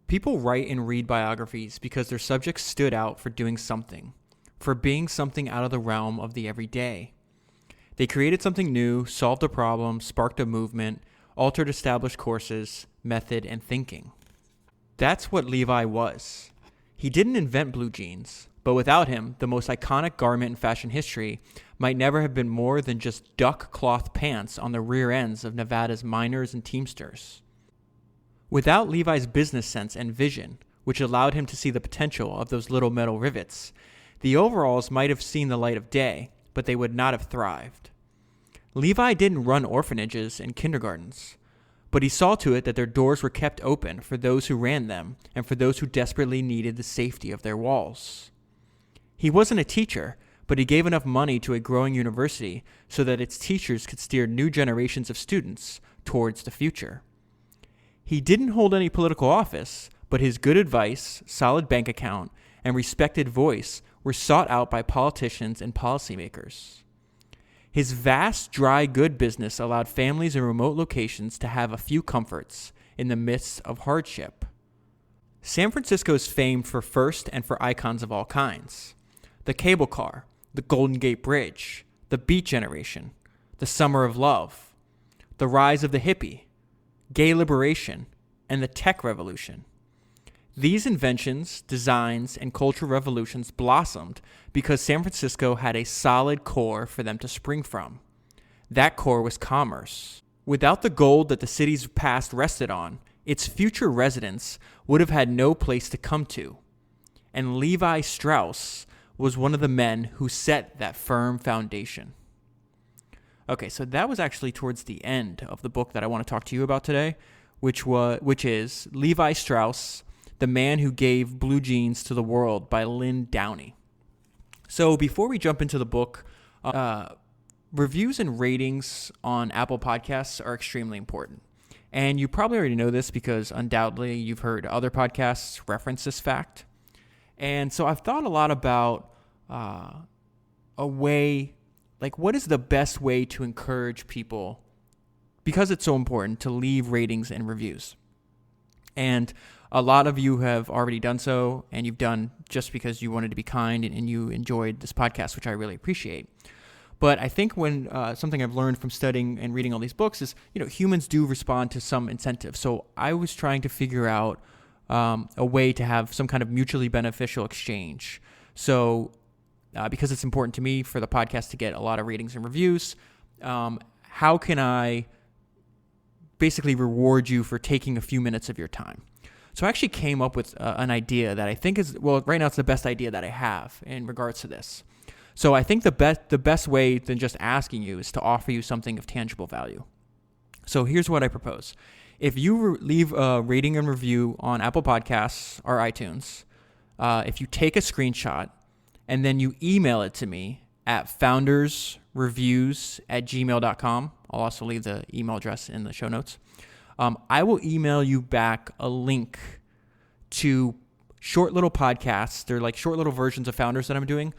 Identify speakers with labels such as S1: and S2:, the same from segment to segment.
S1: People write and read biographies because their subjects stood out for doing something, for being something out of the realm of the everyday. They created something new, solved a problem, sparked a movement, altered established courses, method, and thinking. That's what Levi was. He didn't invent blue jeans, but without him, the most iconic garment in fashion history might never have been more than just duck cloth pants on the rear ends of Nevada's miners and teamsters. Without Levi's business sense and vision, which allowed him to see the potential of those little metal rivets, the overalls might have seen the light of day, but they would not have thrived. Levi didn't run orphanages and kindergartens, but he saw to it that their doors were kept open for those who ran them and for those who desperately needed the safety of their walls. He wasn't a teacher, but he gave enough money to a growing university so that its teachers could steer new generations of students towards the future. He didn't hold any political office, but his good advice, solid bank account, and respected voice were sought out by politicians and policymakers. His vast dry good business allowed families in remote locations to have a few comforts in the midst of hardship. San Francisco is famed for first and for icons of all kinds. The cable car, the Golden Gate Bridge, the Beat Generation, the Summer of Love, the rise of the hippie, gay liberation, and the tech revolution. These inventions, designs, and cultural revolutions blossomed because San Francisco had a solid core for them to spring from. That core was commerce. Without the gold that the city's past rested on, its future residents would have had no place to come to. And Levi Strauss was one of the men who set that firm foundation. Okay, so that was actually towards the end of the book that I want to talk to you about today, which is Levi Strauss, The Man Who Gave Blue Jeans to the World by Lynn Downey. So before we jump into the book, reviews and ratings on Apple Podcasts are extremely important. And you probably already know this because undoubtedly you've heard other podcasts reference this fact. And so I've thought a lot about a way, like what is the best way to encourage people, because it's so important, to leave ratings and reviews. And a lot of you have already done so, and you've done just because you wanted to be kind and you enjoyed this podcast, which I really appreciate. But I think when something I've learned from studying and reading all these books is, humans do respond to some incentive. So I was trying to figure out a way to have some kind of mutually beneficial exchange. So because it's important to me for the podcast to get a lot of ratings and reviews, how can I basically reward you for taking a few minutes of your time? So I actually came up with an idea that I think is, right now it's the best idea that I have in regards to this. So I think the best way than just asking you is to offer you something of tangible value. So here's what I propose. If you leave a rating and review on Apple Podcasts or iTunes, if you take a screenshot and then you email it to me at foundersreviews@gmail.com, I'll also leave the email address in the show notes, I will email you back a link to short little podcasts. They're like short little versions of Founders that I'm doing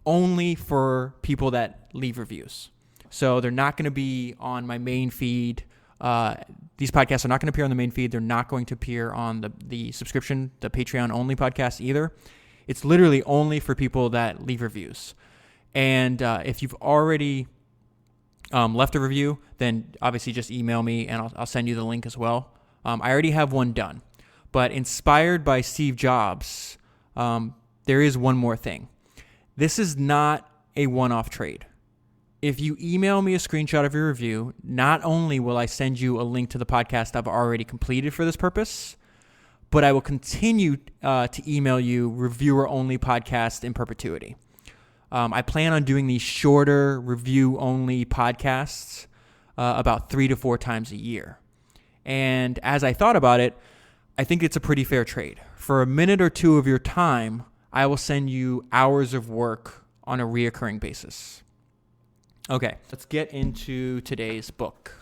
S1: only for people that leave reviews. So they're not going to be on my main feed. These podcasts are not going to appear on the main feed. They're not going to appear on the subscription, the Patreon only podcast either. It's literally only for people that leave reviews. And if you've already left a review, then obviously just email me and I'll send you the link as well. I already have one done. But inspired by Steve Jobs, there is one more thing. This is not a one-off trade. If you email me a screenshot of your review, not only will I send you a link to the podcast I've already completed for this purpose, but I will continue to email you reviewer-only podcasts in perpetuity. I plan on doing these shorter review-only podcasts about 3 to 4 times a year. And as I thought about it, I think it's a pretty fair trade. For a minute or two of your time, I will send you hours of work on a reoccurring basis. Okay, let's get into today's book.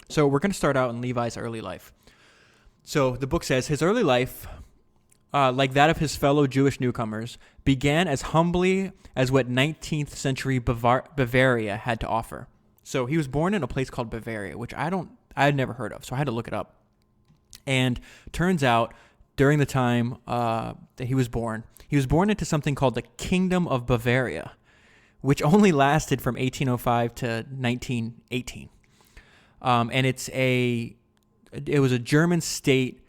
S1: So we're going to start out in Levi's early life. So the book says, his early life, like that of his fellow Jewish newcomers, began as humbly as what 19th century Bavaria had to offer. So he was born in a place called Bavaria, which I had never heard of, so I had to look it up. And turns out during the time that he was born into something called the Kingdom of Bavaria, which only lasted from 1805 to 1918. And it was a German state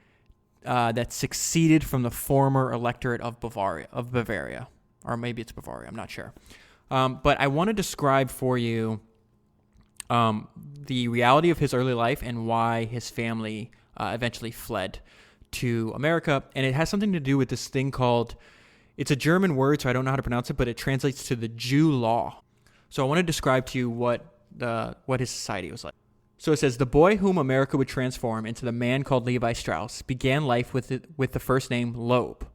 S1: that succeeded from the former electorate of Bavaria, or maybe it's Bavaria, I'm not sure. But I want to describe for you the reality of his early life and why his family eventually fled to America. And it has something to do with this thing called, it's a German word, so I don't know how to pronounce it, but it translates to the Jew law. So I want to describe to you what his society was like. So it says, the boy whom America would transform into the man called Levi Strauss began life with the first name Loeb.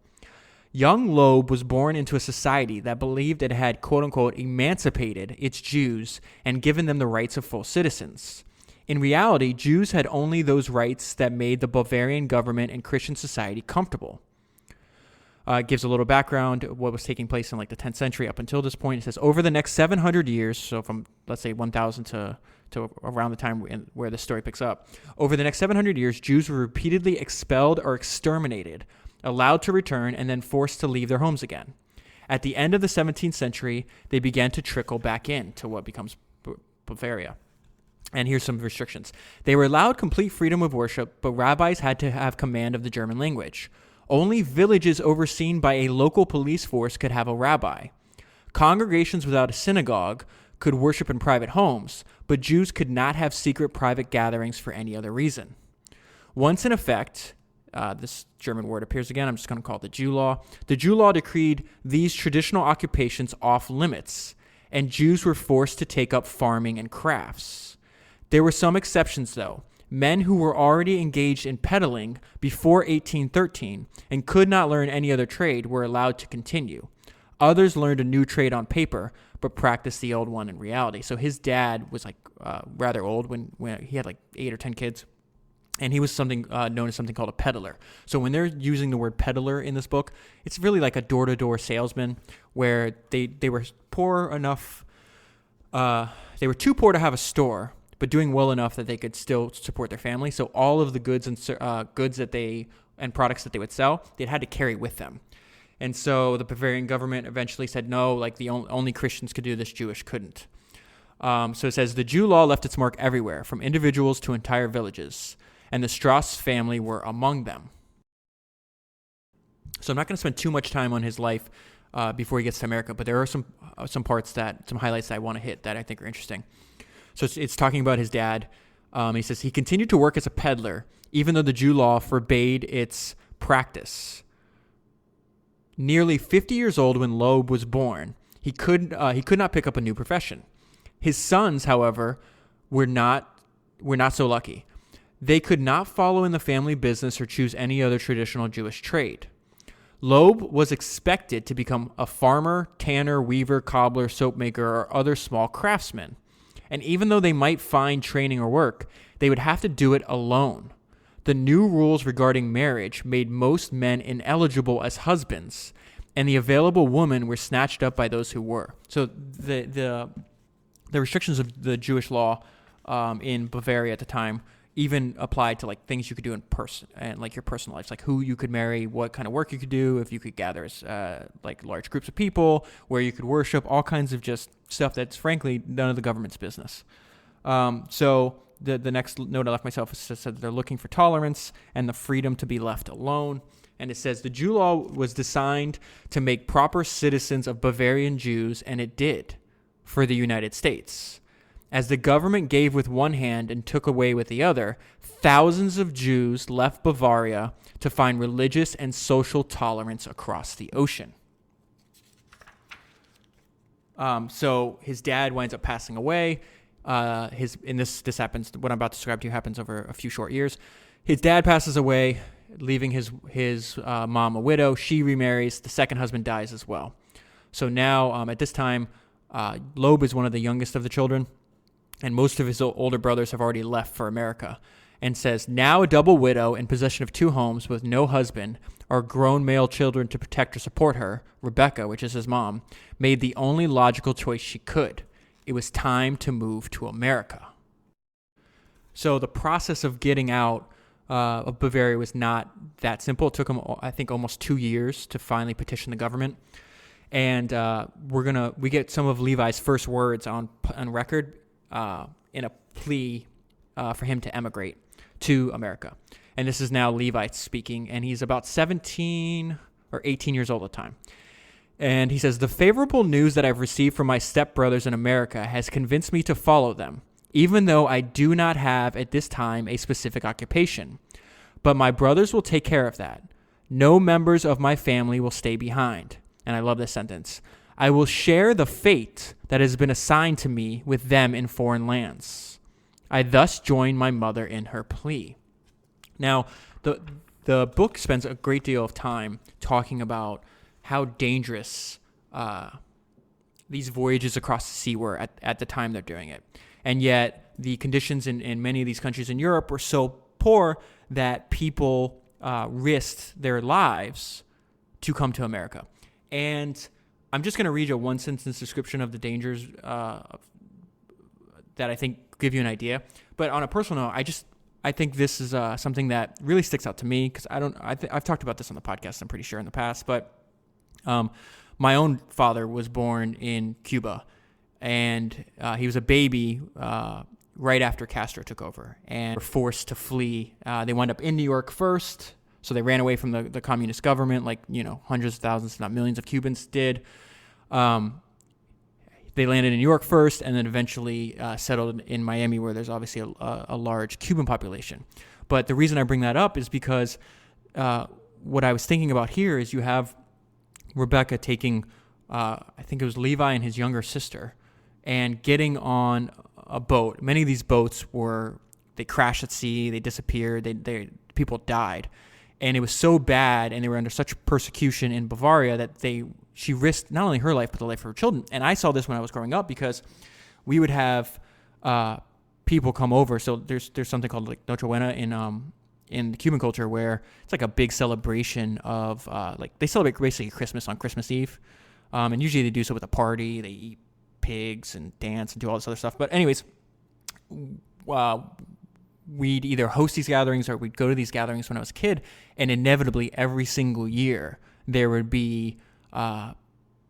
S1: Young Loeb was born into a society that believed it had, quote-unquote, emancipated its Jews and given them the rights of full citizens. In reality, Jews had only those rights that made the Bavarian government and Christian society comfortable. It gives a little background of what was taking place in like the 10th century up until this point. It says, over the next 700 years, so from, let's say, 1000 to around the time where the story picks up, over the next 700 years, Jews were repeatedly expelled or exterminated, allowed to return, and then forced to leave their homes again. At the end of the 17th century, they began to trickle back into what becomes Bavaria. And here's some restrictions. They were allowed complete freedom of worship, but rabbis had to have command of the German language. Only villages overseen by a local police force could have a rabbi. Congregations without a synagogue could worship in private homes, but Jews could not have secret private gatherings for any other reason. Once in effect, this German word appears again, I'm just going to call it the Jew law. The Jew law decreed these traditional occupations off limits, and Jews were forced to take up farming and crafts. There were some exceptions, though. Men who were already engaged in peddling before 1813 and could not learn any other trade were allowed to continue. Others learned a new trade on paper, but practiced the old one in reality. So his dad was like rather old when he had like 8 or 10 kids. And he was something known as something called a peddler. So when they're using the word peddler in this book, it's really like a door-to-door salesman where they were poor enough, they were too poor to have a store, but doing well enough that they could still support their family. So all of the goods and products that they would sell, they had to carry with them. And so the Bavarian government eventually said, no, like the only Christians could do this, Jewish couldn't. So it says, the Jew law left its mark everywhere, from individuals to entire villages, and the Strauss family were among them. So I'm not going to spend too much time on his life before he gets to America, but there are some highlights that I want to hit that I think are interesting. So it's talking about his dad. He says, he continued to work as a peddler, even though the Jew law forbade its practice. Nearly 50 years old when Loeb was born, he could not pick up a new profession. His sons, however, were not so lucky. They could not follow in the family business or choose any other traditional Jewish trade. Loeb was expected to become a farmer, tanner, weaver, cobbler, soap maker, or other small craftsman. And even though they might find training or work, they would have to do it alone. The new rules regarding marriage made most men ineligible as husbands, and the available women were snatched up by those who were. So the restrictions of the Jewish law in Bavaria at the time even applied to like things you could do in person and like your personal lives, like who you could marry, what kind of work you could do, if you could gather like large groups of people, where you could worship, all kinds of just stuff that's frankly none of the government's business. So the next note I left myself is that they're looking for tolerance and the freedom to be left alone. And it says the Jew law was designed to make proper citizens of Bavarian Jews, and it did for the United States. As the government gave with one hand and took away with the other, thousands of Jews left Bavaria to find religious and social tolerance across the ocean. So his dad winds up passing away. This happens. What I'm about to describe to you happens over a few short years. His dad passes away, leaving his mom a widow. She remarries. The second husband dies as well. So now at this time, Loeb is one of the youngest of the children, and most of his older brothers have already left for America. And says, now a double widow in possession of 2 homes with no husband or grown male children to protect or support her, Rebecca, which is his mom, made the only logical choice she could. It was time to move to America. So the process of getting out of Bavaria was not that simple. It took him, I think, almost 2 years to finally petition the government. And we get some of Levi's first words on record in a plea for him to emigrate to America. And this is now Levi speaking, and he's about 17 or 18 years old at the time. And he says, "The favorable news that I've received from my stepbrothers in America has convinced me to follow them, even though I do not have at this time a specific occupation. But my brothers will take care of that. No members of my family will stay behind." And I love this sentence. "I will share the fate that has been assigned to me with them in foreign lands." I thus join my mother in her plea. Now, the book spends a great deal of time talking about how dangerous these voyages across the sea were at the time they're doing it. And yet the conditions in many of these countries in Europe were so poor that people risked their lives to come to America. And I'm just going to read you a one-sentence description of the dangers that I think give you an idea. But on a personal note, I think this is something that really sticks out to me because I've talked about this on the podcast, I'm pretty sure, in the past. But my own father was born in Cuba, and he was a baby right after Castro took over and were forced to flee. They wound up in New York first, so they ran away from the communist government, like, hundreds of thousands, if not millions of Cubans did. They landed in New York first, and then eventually settled in Miami, where there's obviously a large Cuban population. But the reason I bring that up is because what I was thinking about here is you have Rebecca taking, I think it was Levi and his younger sister, and getting on a boat. Many of these boats they crashed at sea, they disappeared, people died. And it was so bad, and they were under such persecution in Bavaria that she risked not only her life, but the life of her children. And I saw this when I was growing up because we would have people come over. So there's something called like Nochebuena in the Cuban culture where it's like a big celebration of they celebrate basically Christmas on Christmas Eve. And usually they do so with a party. They eat pigs and dance and do all this other stuff. But anyways, we'd either host these gatherings or we'd go to these gatherings when I was a kid, and inevitably every single year there would be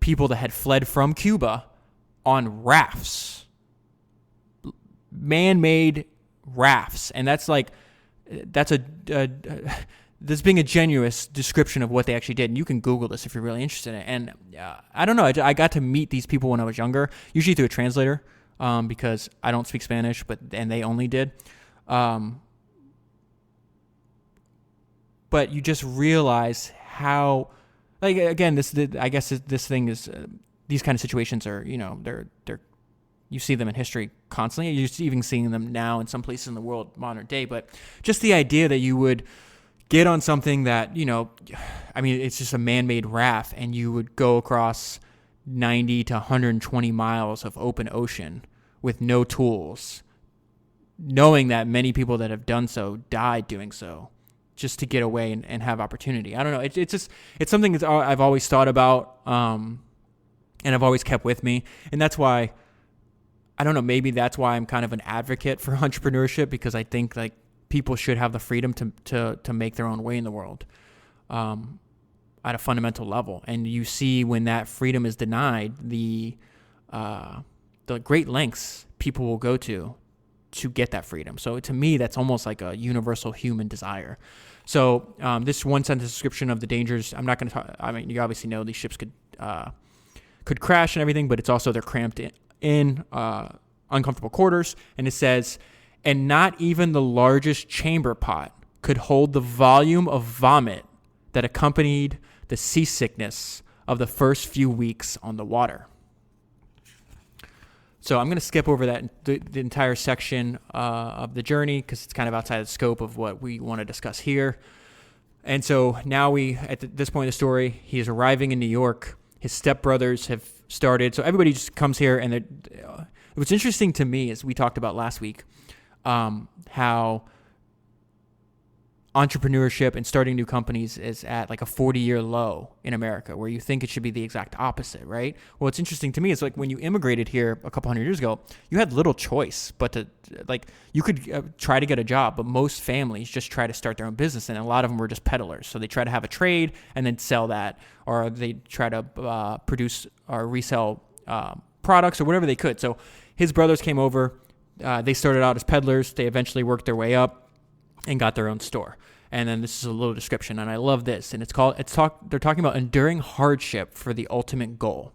S1: people that had fled from Cuba on rafts, man-made rafts, and that's being a genuine description of what they actually did. And you can Google this if you're really interested in it. And I don't know, I got to meet these people when I was younger, usually through a translator, because I don't speak Spanish, and they only did. But you just realize how, again, I guess this thing is, these kind of situations are, they're you see them in history constantly. You're even seeing them now in some places in the world, modern day. But just the idea that you would get on something that, it's just a man-made raft, and you would go across 90 to 120 miles of open ocean with no tools, knowing that many people that have done so died doing so, just to get away and have opportunity. I don't know. It's something that I've always thought about, and I've always kept with me. And that's why, I don't know, maybe that's why I'm kind of an advocate for entrepreneurship, because I think like people should have the freedom to make their own way in the world, at a fundamental level. And you see when that freedom is denied, the great lengths people will go to get that freedom. So to me, that's almost like a universal human desire. So this one sentence description of the dangers, I'm not going to talk, you obviously know these ships could crash and everything, but it's also they're cramped in uncomfortable quarters. And it says, and not even the largest chamber pot could hold the volume of vomit that accompanied the seasickness of the first few weeks on the water. So I'm going to skip over that the entire section of the journey because it's kind of outside the scope of what we want to discuss here. And so now at this point in the story, he is arriving in New York. His stepbrothers have started. So everybody just comes here. And what's interesting to me is we talked about last week how entrepreneurship and starting new companies is at like a 40-year low in America, where you think it should be the exact opposite, right? Well, what's interesting to me is like when you immigrated here a couple hundred years ago, you had little choice but to like you could try to get a job, but most families just try to start their own business, and a lot of them were just peddlers. So they try to have a trade and then sell that, or they try to produce or resell products or whatever they could. So his brothers came over. They started out as peddlers. They eventually worked their way up and got their own store. And then this is a little description, and I love this. And they're talking about enduring hardship for the ultimate goal.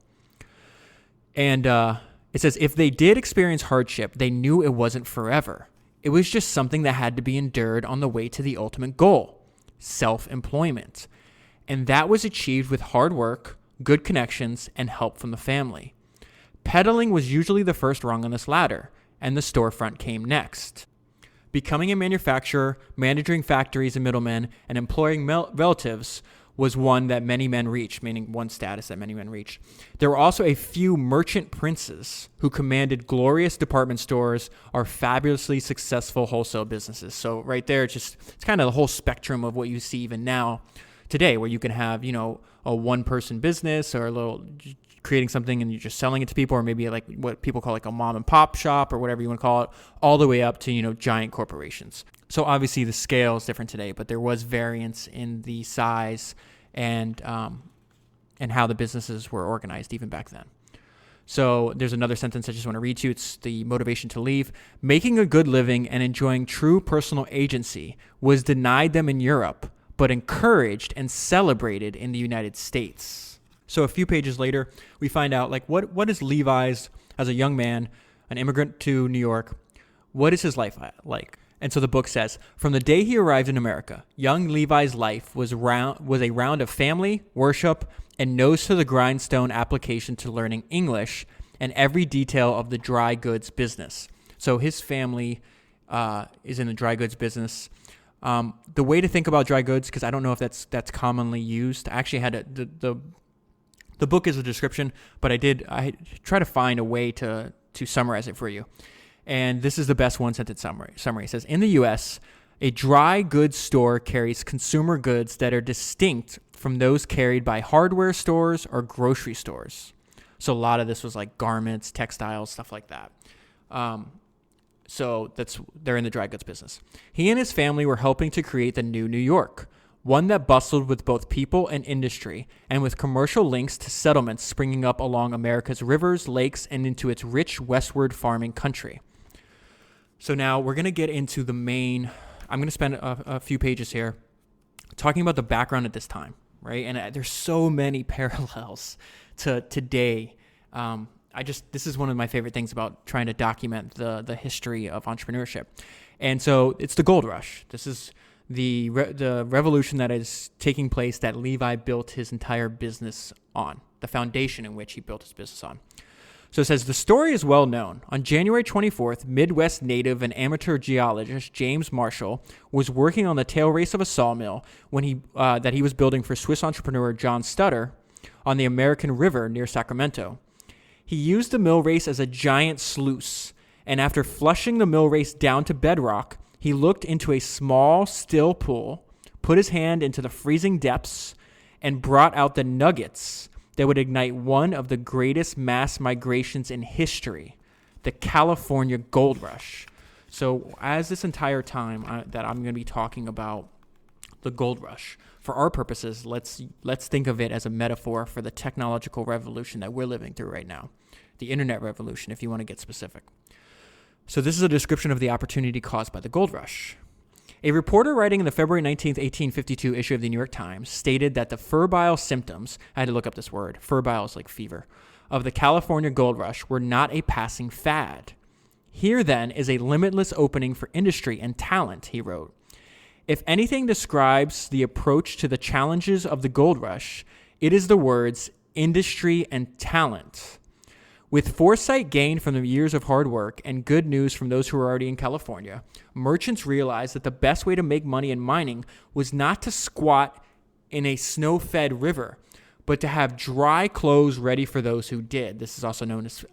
S1: And it says, if they did experience hardship, they knew it wasn't forever. It was just something that had to be endured on the way to the ultimate goal, self-employment. And that was achieved with hard work, good connections, and help from the family. Peddling was usually the first rung on this ladder, and the storefront came next. Becoming a manufacturer, managing factories and middlemen, and employing relatives was one that many men reached, meaning one status that many men reached. There were also a few merchant princes who commanded glorious department stores or fabulously successful wholesale businesses. So right there, it's kind of the whole spectrum of what you see even now today, where you can have, a one-person business or a little creating something and you're just selling it to people, or maybe like what people call like a mom and pop shop or whatever you want to call it, all the way up to, giant corporations. So obviously the scale is different today, but there was variance in the size and how the businesses were organized even back then. So there's another sentence I just want to read to you. It's the motivation to leave. Making a good living and enjoying true personal agency was denied them in Europe, but encouraged and celebrated in the United States. So a few pages later, we find out like what is Levi's, as a young man, an immigrant to New York, what is his life like? And so the book says, from the day he arrived in America, young Levi's life was a round of family, worship, and nose to the grindstone application to learning English and every detail of the dry goods business. So his family is in the dry goods business. The way to think about dry goods, because I don't know if that's commonly used. I actually had the book is a description, but I try to find a way to summarize it for you. And this is the best one-sentence summary. It says, in the U.S., a dry goods store carries consumer goods that are distinct from those carried by hardware stores or grocery stores. So a lot of this was like garments, textiles, stuff like that. So they're in the dry goods business. He and his family were helping to create the new New York, one that bustled with both people and industry, and with commercial links to settlements springing up along America's rivers, lakes, and into its rich westward farming country. So now we're going to get into the main. I'm going to spend a few pages here talking about the background at this time, right? And there's so many parallels to today. This is one of my favorite things about trying to document the history of entrepreneurship. And so it's the gold rush. This is the revolution that is taking place that Levi built his entire business on, the foundation in which he built his business on. So it says, the story is well known. On January 24th, Midwest native and amateur geologist James Marshall was working on the tail race of a sawmill that he was building for Swiss entrepreneur John Stutter on the American River near Sacramento. He used the mill race as a giant sluice, and after flushing the mill race down to bedrock, he looked into a small, still pool, put his hand into the freezing depths, and brought out the nuggets that would ignite one of the greatest mass migrations in history, the California Gold Rush. So as this entire time that I'm going to be talking about the gold rush, for our purposes, let's think of it as a metaphor for the technological revolution that we're living through right now, the internet revolution, if you want to get specific. So this is a description of the opportunity caused by the gold rush. A reporter writing in the February 19th, 1852 issue of the New York Times stated that the febrile symptoms, I had to look up this word, febrile is like fever, of the California gold rush were not a passing fad. Here then is a limitless opening for industry and talent, he wrote. If anything describes the approach to the challenges of the gold rush, it is the words industry and talent. With foresight gained from the years of hard work and good news from those who were already in California, merchants realized that the best way to make money in mining was not to squat in a snow-fed river, but to have dry clothes ready for those who did. This is also known as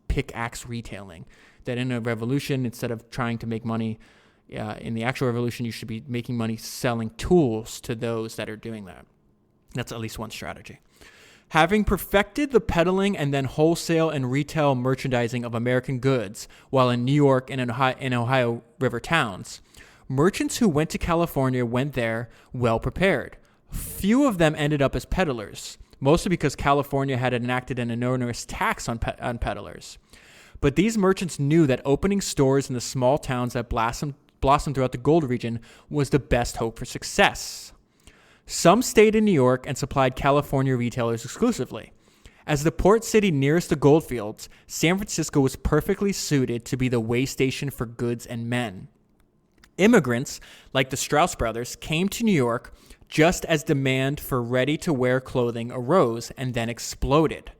S1: pickaxe retailing, that in a revolution, instead of trying to make money In the actual revolution, you should be making money selling tools to those that are doing that. That's at least one strategy. Having perfected the peddling and then wholesale and retail merchandising of American goods while in New York and in Ohio River towns, merchants who went to California went there well prepared. Few of them ended up as peddlers, mostly because California had enacted an enormous tax on peddlers. But these merchants knew that opening stores in the small towns that blossomed throughout the gold region was the best hope for success. Some stayed in New York and supplied California retailers exclusively. As the port city nearest the gold fields, San Francisco was perfectly suited to be the way station for goods and men. Immigrants, like the Strauss brothers, came to New York just as demand for ready-to-wear clothing arose and then exploded.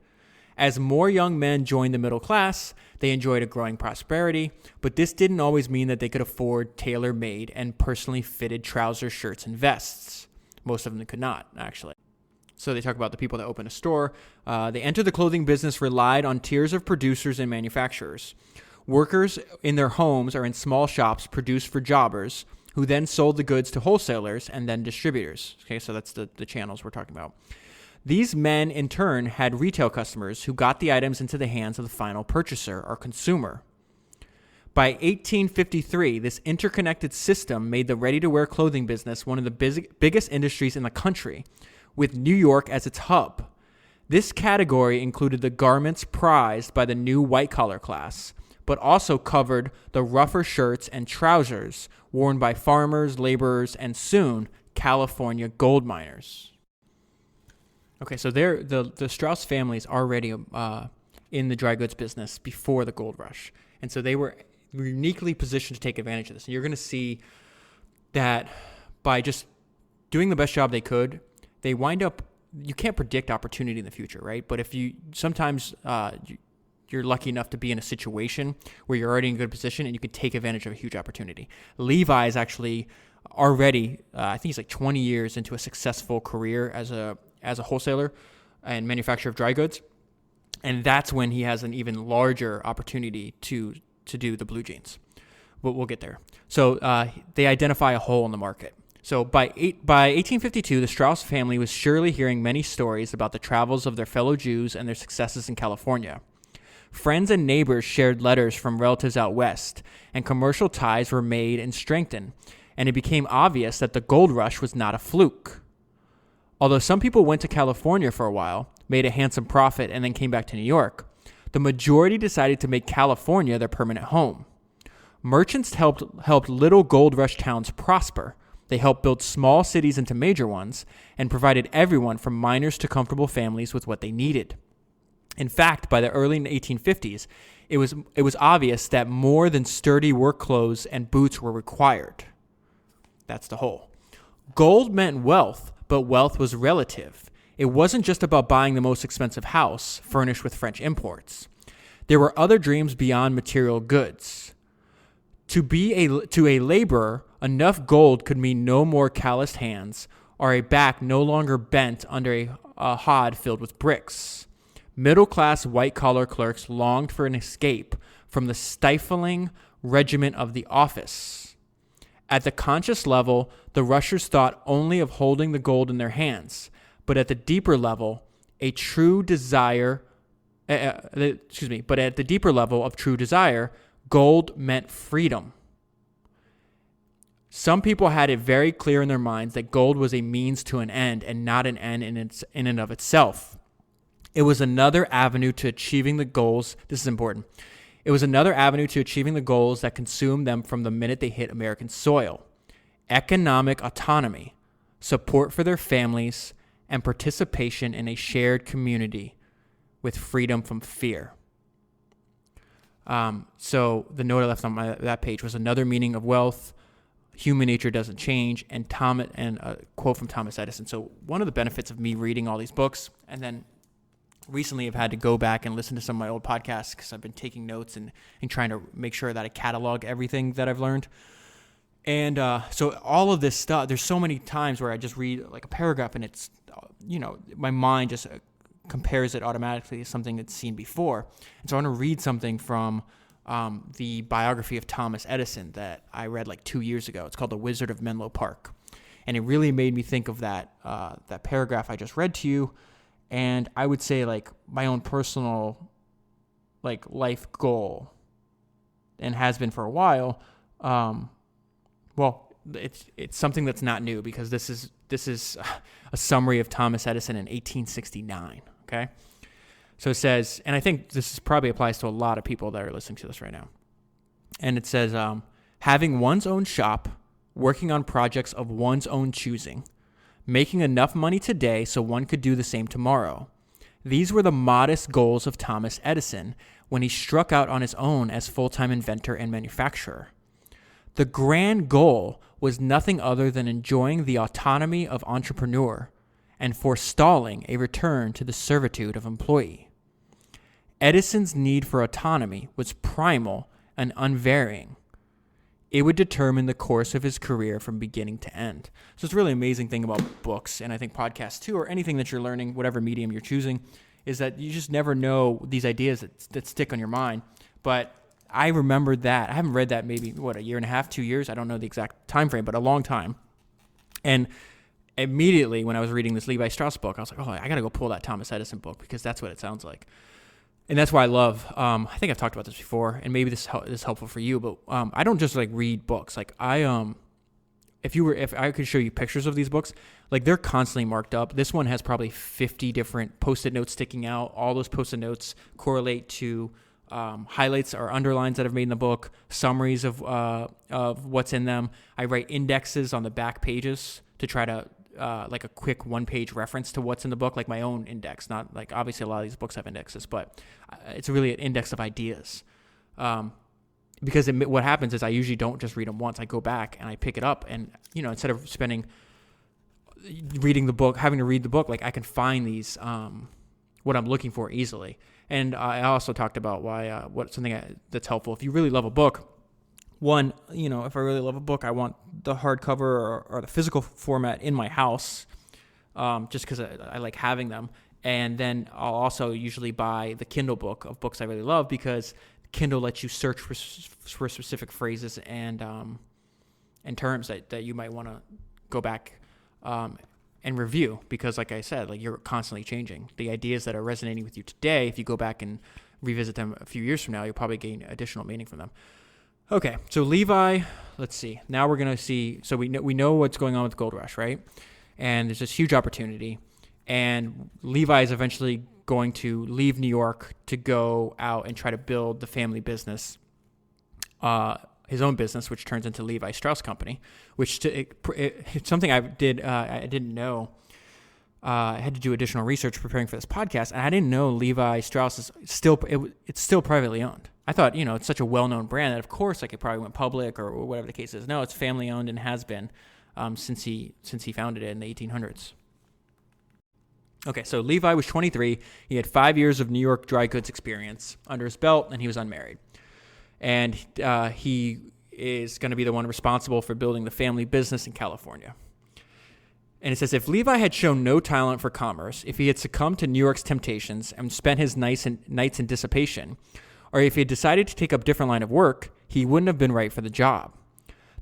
S1: As more young men joined the middle class, they enjoyed a growing prosperity, but this didn't always mean that they could afford tailor-made and personally fitted trousers, shirts, and vests. Most of them could not, actually. So they talk about the people that opened a store. They entered the clothing business, relied on tiers of producers and manufacturers. Workers in their homes or in small shops produced for jobbers, who then sold the goods to wholesalers and then distributors. Okay, so that's the channels we're talking about. These men, in turn, had retail customers who got the items into the hands of the final purchaser or consumer. By 1853, this interconnected system made the ready-to-wear clothing business one of the biggest industries in the country, with New York as its hub. This category included the garments prized by the new white-collar class, but also covered the rougher shirts and trousers worn by farmers, laborers, and soon California gold miners. Okay, so the Strauss family is already in the dry goods business before the gold rush, and so they were uniquely positioned to take advantage of this. And you're going to see that by just doing the best job they could, they wind up, you can't predict opportunity in the future, right? But if you, sometimes you're lucky enough to be in a situation where you're already in a good position and you can take advantage of a huge opportunity. Levi is actually already, I think he's like 20 years into a successful career as a wholesaler and manufacturer of dry goods. And that's when he has an even larger opportunity to do the blue jeans. But we'll get there. So they identify a hole in the market. So by 1852, the Strauss family was surely hearing many stories about the travels of their fellow Jews and their successes in California. Friends and neighbors shared letters from relatives out west, and commercial ties were made and strengthened, and it became obvious that the gold rush was not a fluke. Although some people went to California for a while, made a handsome profit, and then came back to New York, the majority decided to make California their permanent home. Merchants helped little gold rush towns prosper. They helped build small cities into major ones and provided everyone from miners to comfortable families with what they needed. In fact, by the early 1850s, it was obvious that more than sturdy work clothes and boots were required. That's the whole. Gold meant wealth, but wealth was relative. It wasn't just about buying the most expensive house, furnished with French imports. There were other dreams beyond material goods. To a laborer, enough gold could mean no more calloused hands or a back no longer bent under a hod filled with bricks. Middle-class white-collar clerks longed for an escape from the stifling regiment of the office. At the conscious level, the rushers thought only of holding the gold in their hands, but at the deeper level, of true desire, gold meant freedom. Some people had it very clear in their minds that gold was a means to an end and not an end in and of itself. It was another avenue to achieving the goals. This is important. It was another avenue to achieving the goals that consumed them from the minute they hit American soil. Economic autonomy, support for their families, and participation in a shared community with freedom from fear. So the note I left on that page was another meaning of wealth. Human nature doesn't change, and a quote from Thomas Edison. So one of the benefits of me reading all these books, and then recently I've had to go back and listen to some of my old podcasts because I've been taking notes and trying to make sure that I catalog everything that I've learned. And so all of this stuff, there's so many times where I just read like a paragraph and it's, my mind just compares it automatically to something that's seen before. And so I want to read something from the biography of Thomas Edison that I read like 2 years ago. It's called The Wizard of Menlo Park. And it really made me think of that paragraph I just read to you. And I would say like my own personal like life goal, and has been for a while. Well, it's something that's not new, because this is a summary of Thomas Edison in 1869. Okay, so it says, and I think this probably applies to a lot of people that are listening to this right now. And it says, having one's own shop, working on projects of one's own choosing, making enough money today so one could do the same tomorrow. These were the modest goals of Thomas Edison when he struck out on his own as full-time inventor and manufacturer. The grand goal was nothing other than enjoying the autonomy of entrepreneur and forestalling a return to the servitude of employee. Edison's need for autonomy was primal and unvarying. It would determine the course of his career from beginning to end. So it's a really amazing thing about books, and I think podcasts too, or anything that you're learning, whatever medium you're choosing, is that you just never know these ideas that stick on your mind. But I remembered that. I haven't read that maybe, a year and a half, 2 years? I don't know the exact time frame, but a long time. And immediately when I was reading this Levi Strauss book, I was like, oh, I got to go pull that Thomas Edison book, because that's what it sounds like. And that's why I love, I think I've talked about this before, and maybe this is helpful for you, but I don't just like read books. Like if I could show you pictures of these books, like they're constantly marked up. This one has probably 50 different Post-it notes sticking out. All those Post-it notes correlate to highlights or underlines that I've made in the book, summaries of what's in them. I write indexes on the back pages to try to like a quick one-page reference to what's in the book, like my own index. Not like, obviously a lot of these books have indexes, but it's really an index of ideas. Because what happens is I usually don't just read them once. I go back and I pick it up, and instead of reading the book, having to read the book, like I can find these what I'm looking for easily. And I also talked about why that's helpful. If you really love a book, one, if I really love a book, I want the hardcover or the physical format in my house, just because I like having them. And then I'll also usually buy the Kindle book of books I really love, because Kindle lets you search for specific phrases and terms that you might want to go back and review, because like I said, like you're constantly changing. The ideas that are resonating with you today, if you go back and revisit them a few years from now, you'll probably gain additional meaning from them. Okay, so Levi, let's see. Now we're going to see, so we know what's going on with the gold rush, right? And there's this huge opportunity, and Levi is eventually going to leave New York to go out and try to build the family business, his own business, which turns into Levi Strauss Company, which it's something I didn't know. I had to do additional research preparing for this podcast, and I didn't know Levi Strauss is it's still privately owned. I thought, it's such a well-known brand that of course like it probably went public or whatever the case is. No, it's family owned and has been since he founded it in the 1800s. Okay, so Levi was 23. He had 5 years of New York dry goods experience under his belt, and he was unmarried. And he is going to be the one responsible for building the family business in California. And it says, if Levi had shown no talent for commerce, if he had succumbed to New York's temptations and spent his nights in dissipation, or if he had decided to take up a different line of work, he wouldn't have been right for the job.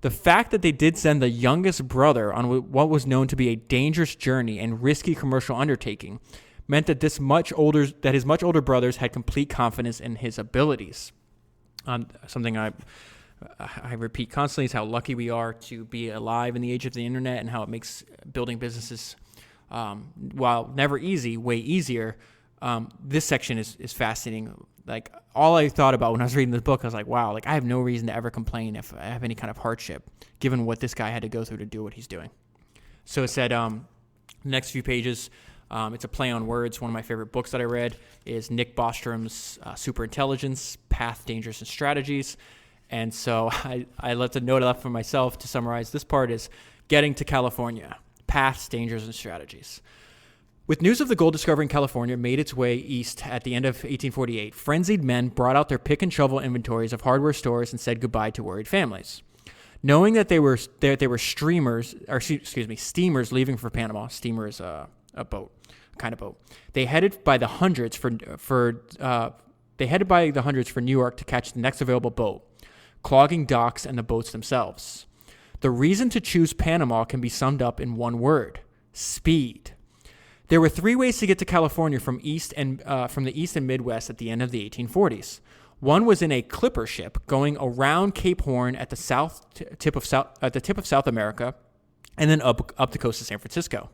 S1: The fact that they did send the youngest brother on what was known to be a dangerous journey and risky commercial undertaking meant that his much older brothers had complete confidence in his abilities. Something I repeat constantly is how lucky we are to be alive in the age of the internet, and how it makes building businesses, while never easy, way easier. This section is fascinating. Like all I thought about when I was reading this book, I was like, wow, like I have no reason to ever complain if I have any kind of hardship, given what this guy had to go through to do what he's doing. So it said, next few pages, it's a play on words. One of my favorite books that I read is Nick Bostrom's Superintelligence, Path, Dangers, and Strategies. And so I left a note up for myself to summarize this part is getting to California, paths, dangers, and strategies. With news of the gold discovery in California made its way east at the end of 1848, frenzied men brought out their pick and shovel inventories of hardware stores and said goodbye to worried families. Knowing that they were steamers leaving for Panama. Steamer is a boat, a kind of boat. They headed by the hundreds for They headed by the hundreds for New York to catch the next available boat, clogging docks and the boats themselves. The reason to choose Panama can be summed up in one word: speed. There were 3 ways to get to California from the east and Midwest at the end of the 1840s. One was in a clipper ship going around Cape Horn at the tip of South America, and then up the coast of San Francisco.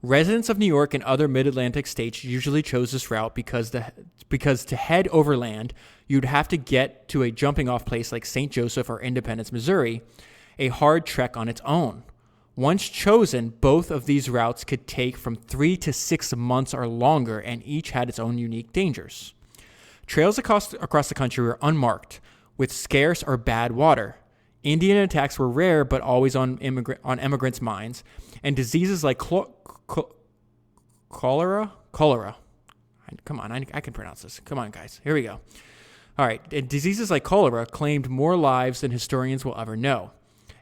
S1: Residents of New York and other mid-Atlantic states usually chose this route because to head overland, you'd have to get to a jumping-off place like St. Joseph or Independence, Missouri, a hard trek on its own. Once chosen, both of these routes could take from 3 to 6 months or longer, and each had its own unique dangers. Trails across the country were unmarked, with scarce or bad water. Indian attacks were rare, but always on immigrants' minds, and diseases like cholera. Come on, I can pronounce this. Come on, guys. Here we go. All right. And diseases like cholera claimed more lives than historians will ever know.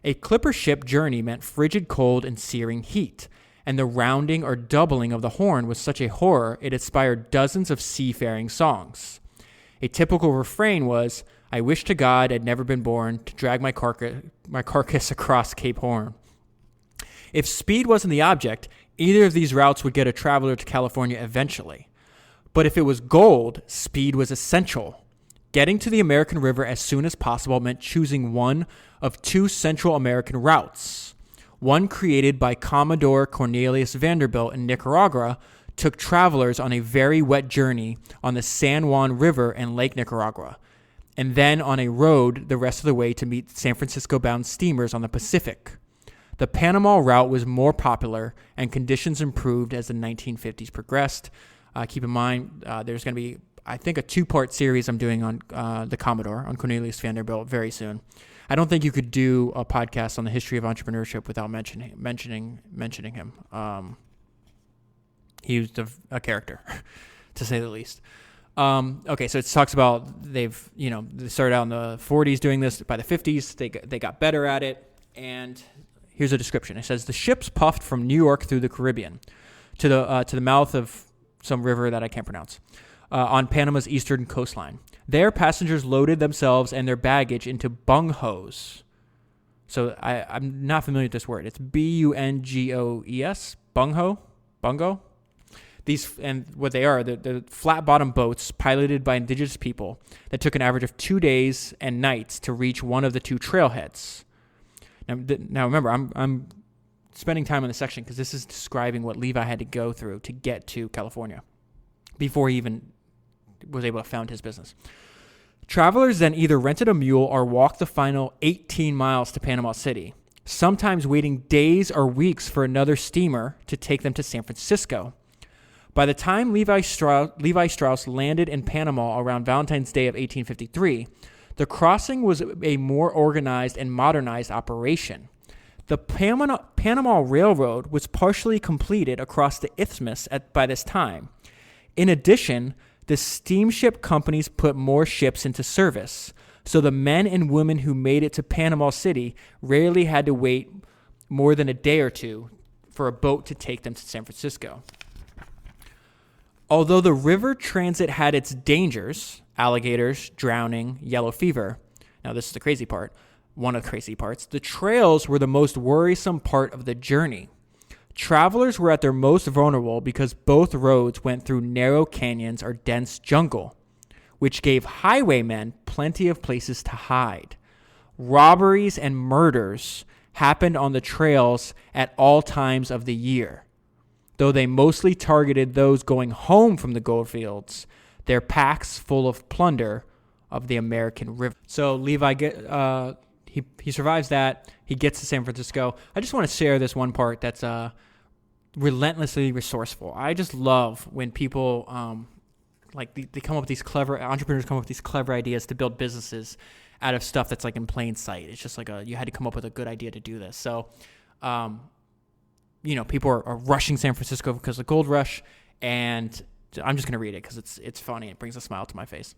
S1: A clipper ship journey meant frigid cold and searing heat, and the rounding or doubling of the horn was such a horror it inspired dozens of seafaring songs. A typical refrain was, "I wish to God I'd never been born to drag my carcass across Cape Horn." If speed wasn't the object, either of these routes would get a traveler to California eventually. But if it was gold, speed was essential. Getting to the American River as soon as possible meant choosing one of 2 Central American routes. One created by Commodore Cornelius Vanderbilt in Nicaragua took travelers on a very wet journey on the San Juan River and Lake Nicaragua, and then on a road the rest of the way to meet San Francisco-bound steamers on the Pacific. The Panama route was more popular, and conditions improved as the 1950s progressed. Keep in mind, there's going to be, I think, a 2-part series I'm doing on the Commodore, on Cornelius Vanderbilt, very soon. I don't think you could do a podcast on the history of entrepreneurship without mentioning him. He was a character, to say the least. Okay, so it talks about they started out in the 40s doing this. By the 50s, they got better at it. And here's a description. It says, the ships puffed from New York through the Caribbean to the mouth of some river that I can't pronounce, on Panama's eastern coastline. There, passengers loaded themselves and their baggage into bunghoes. So I'm not familiar with this word. It's bungoes, bungo. These, and what they are, the flat-bottom boats piloted by indigenous people that took an average of 2 days and nights to reach one of the 2 trailheads. Now remember, I'm spending time on this section because this is describing what Levi had to go through to get to California before he even was able to found his business. Travelers then either rented a mule or walked the final 18 miles to Panama City, sometimes waiting days or weeks for another steamer to take them to San Francisco. By the time Levi Strauss landed in Panama around Valentine's Day of 1853, the crossing was a more organized and modernized operation. The Panama Railroad was partially completed across the isthmus by this time. In addition, the steamship companies put more ships into service, so the men and women who made it to Panama City rarely had to wait more than a day or two for a boat to take them to San Francisco. Although the river transit had its dangers, alligators, drowning, yellow fever, now this is the crazy part, one of the crazy parts, the trails were the most worrisome part of the journey. Travelers were at their most vulnerable because both roads went through narrow canyons or dense jungle, which gave highwaymen plenty of places to hide. Robberies and murders happened on the trails at all times of the year. Though they mostly targeted those going home from the goldfields, their packs full of plunder of the American river. So Levi he survives that. He gets to San Francisco. I just want to share this one part that's relentlessly resourceful. I just love when people they come up with these clever entrepreneurs come up with these clever ideas to build businesses out of stuff that's like in plain sight. It's just like you had to come up with a good idea to do this. So people are rushing San Francisco because of the gold rush, and I'm just going to read it because it's funny. It brings a smile to my face.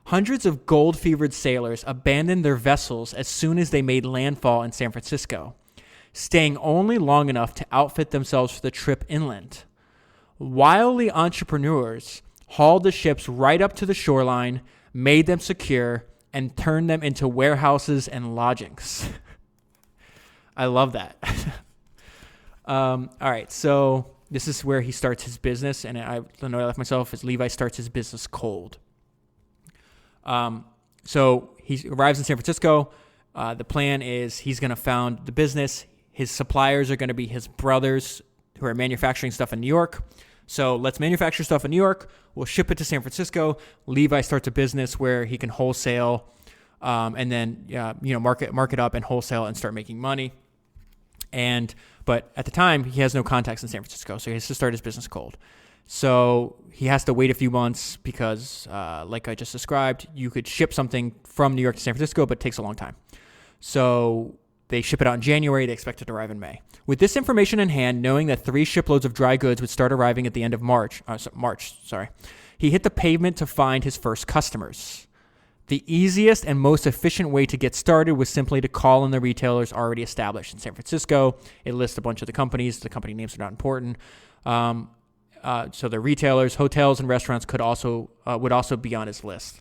S1: Hundreds of gold-fevered sailors abandoned their vessels as soon as they made landfall in San Francisco, staying only long enough to outfit themselves for the trip inland. Wily entrepreneurs hauled the ships right up to the shoreline, made them secure, and turned them into warehouses and lodgings. I love that. All right, so this is where he starts his business, and the note I left myself is Levi starts his business cold. So he arrives in San Francisco. The plan is he's going to found the business. His suppliers are going to be his brothers who are manufacturing stuff in New York. So let's manufacture stuff in New York. We'll ship it to San Francisco. Levi starts a business where he can wholesale and then mark it up and wholesale and start making money. But at the time, he has no contacts in San Francisco, so he has to start his business cold. So he has to wait a few months because, like I just described, you could ship something from New York to San Francisco, but it takes a long time. So they ship it out in January. They expect it to arrive in May. With this information in hand, knowing that 3 shiploads of dry goods would start arriving at the end of March, he hit the pavement to find his first customers. The easiest and most efficient way to get started was simply to call on the retailers already established in San Francisco. It lists a bunch of the companies. The company names are not important. So the retailers, hotels, and restaurants would also be on his list.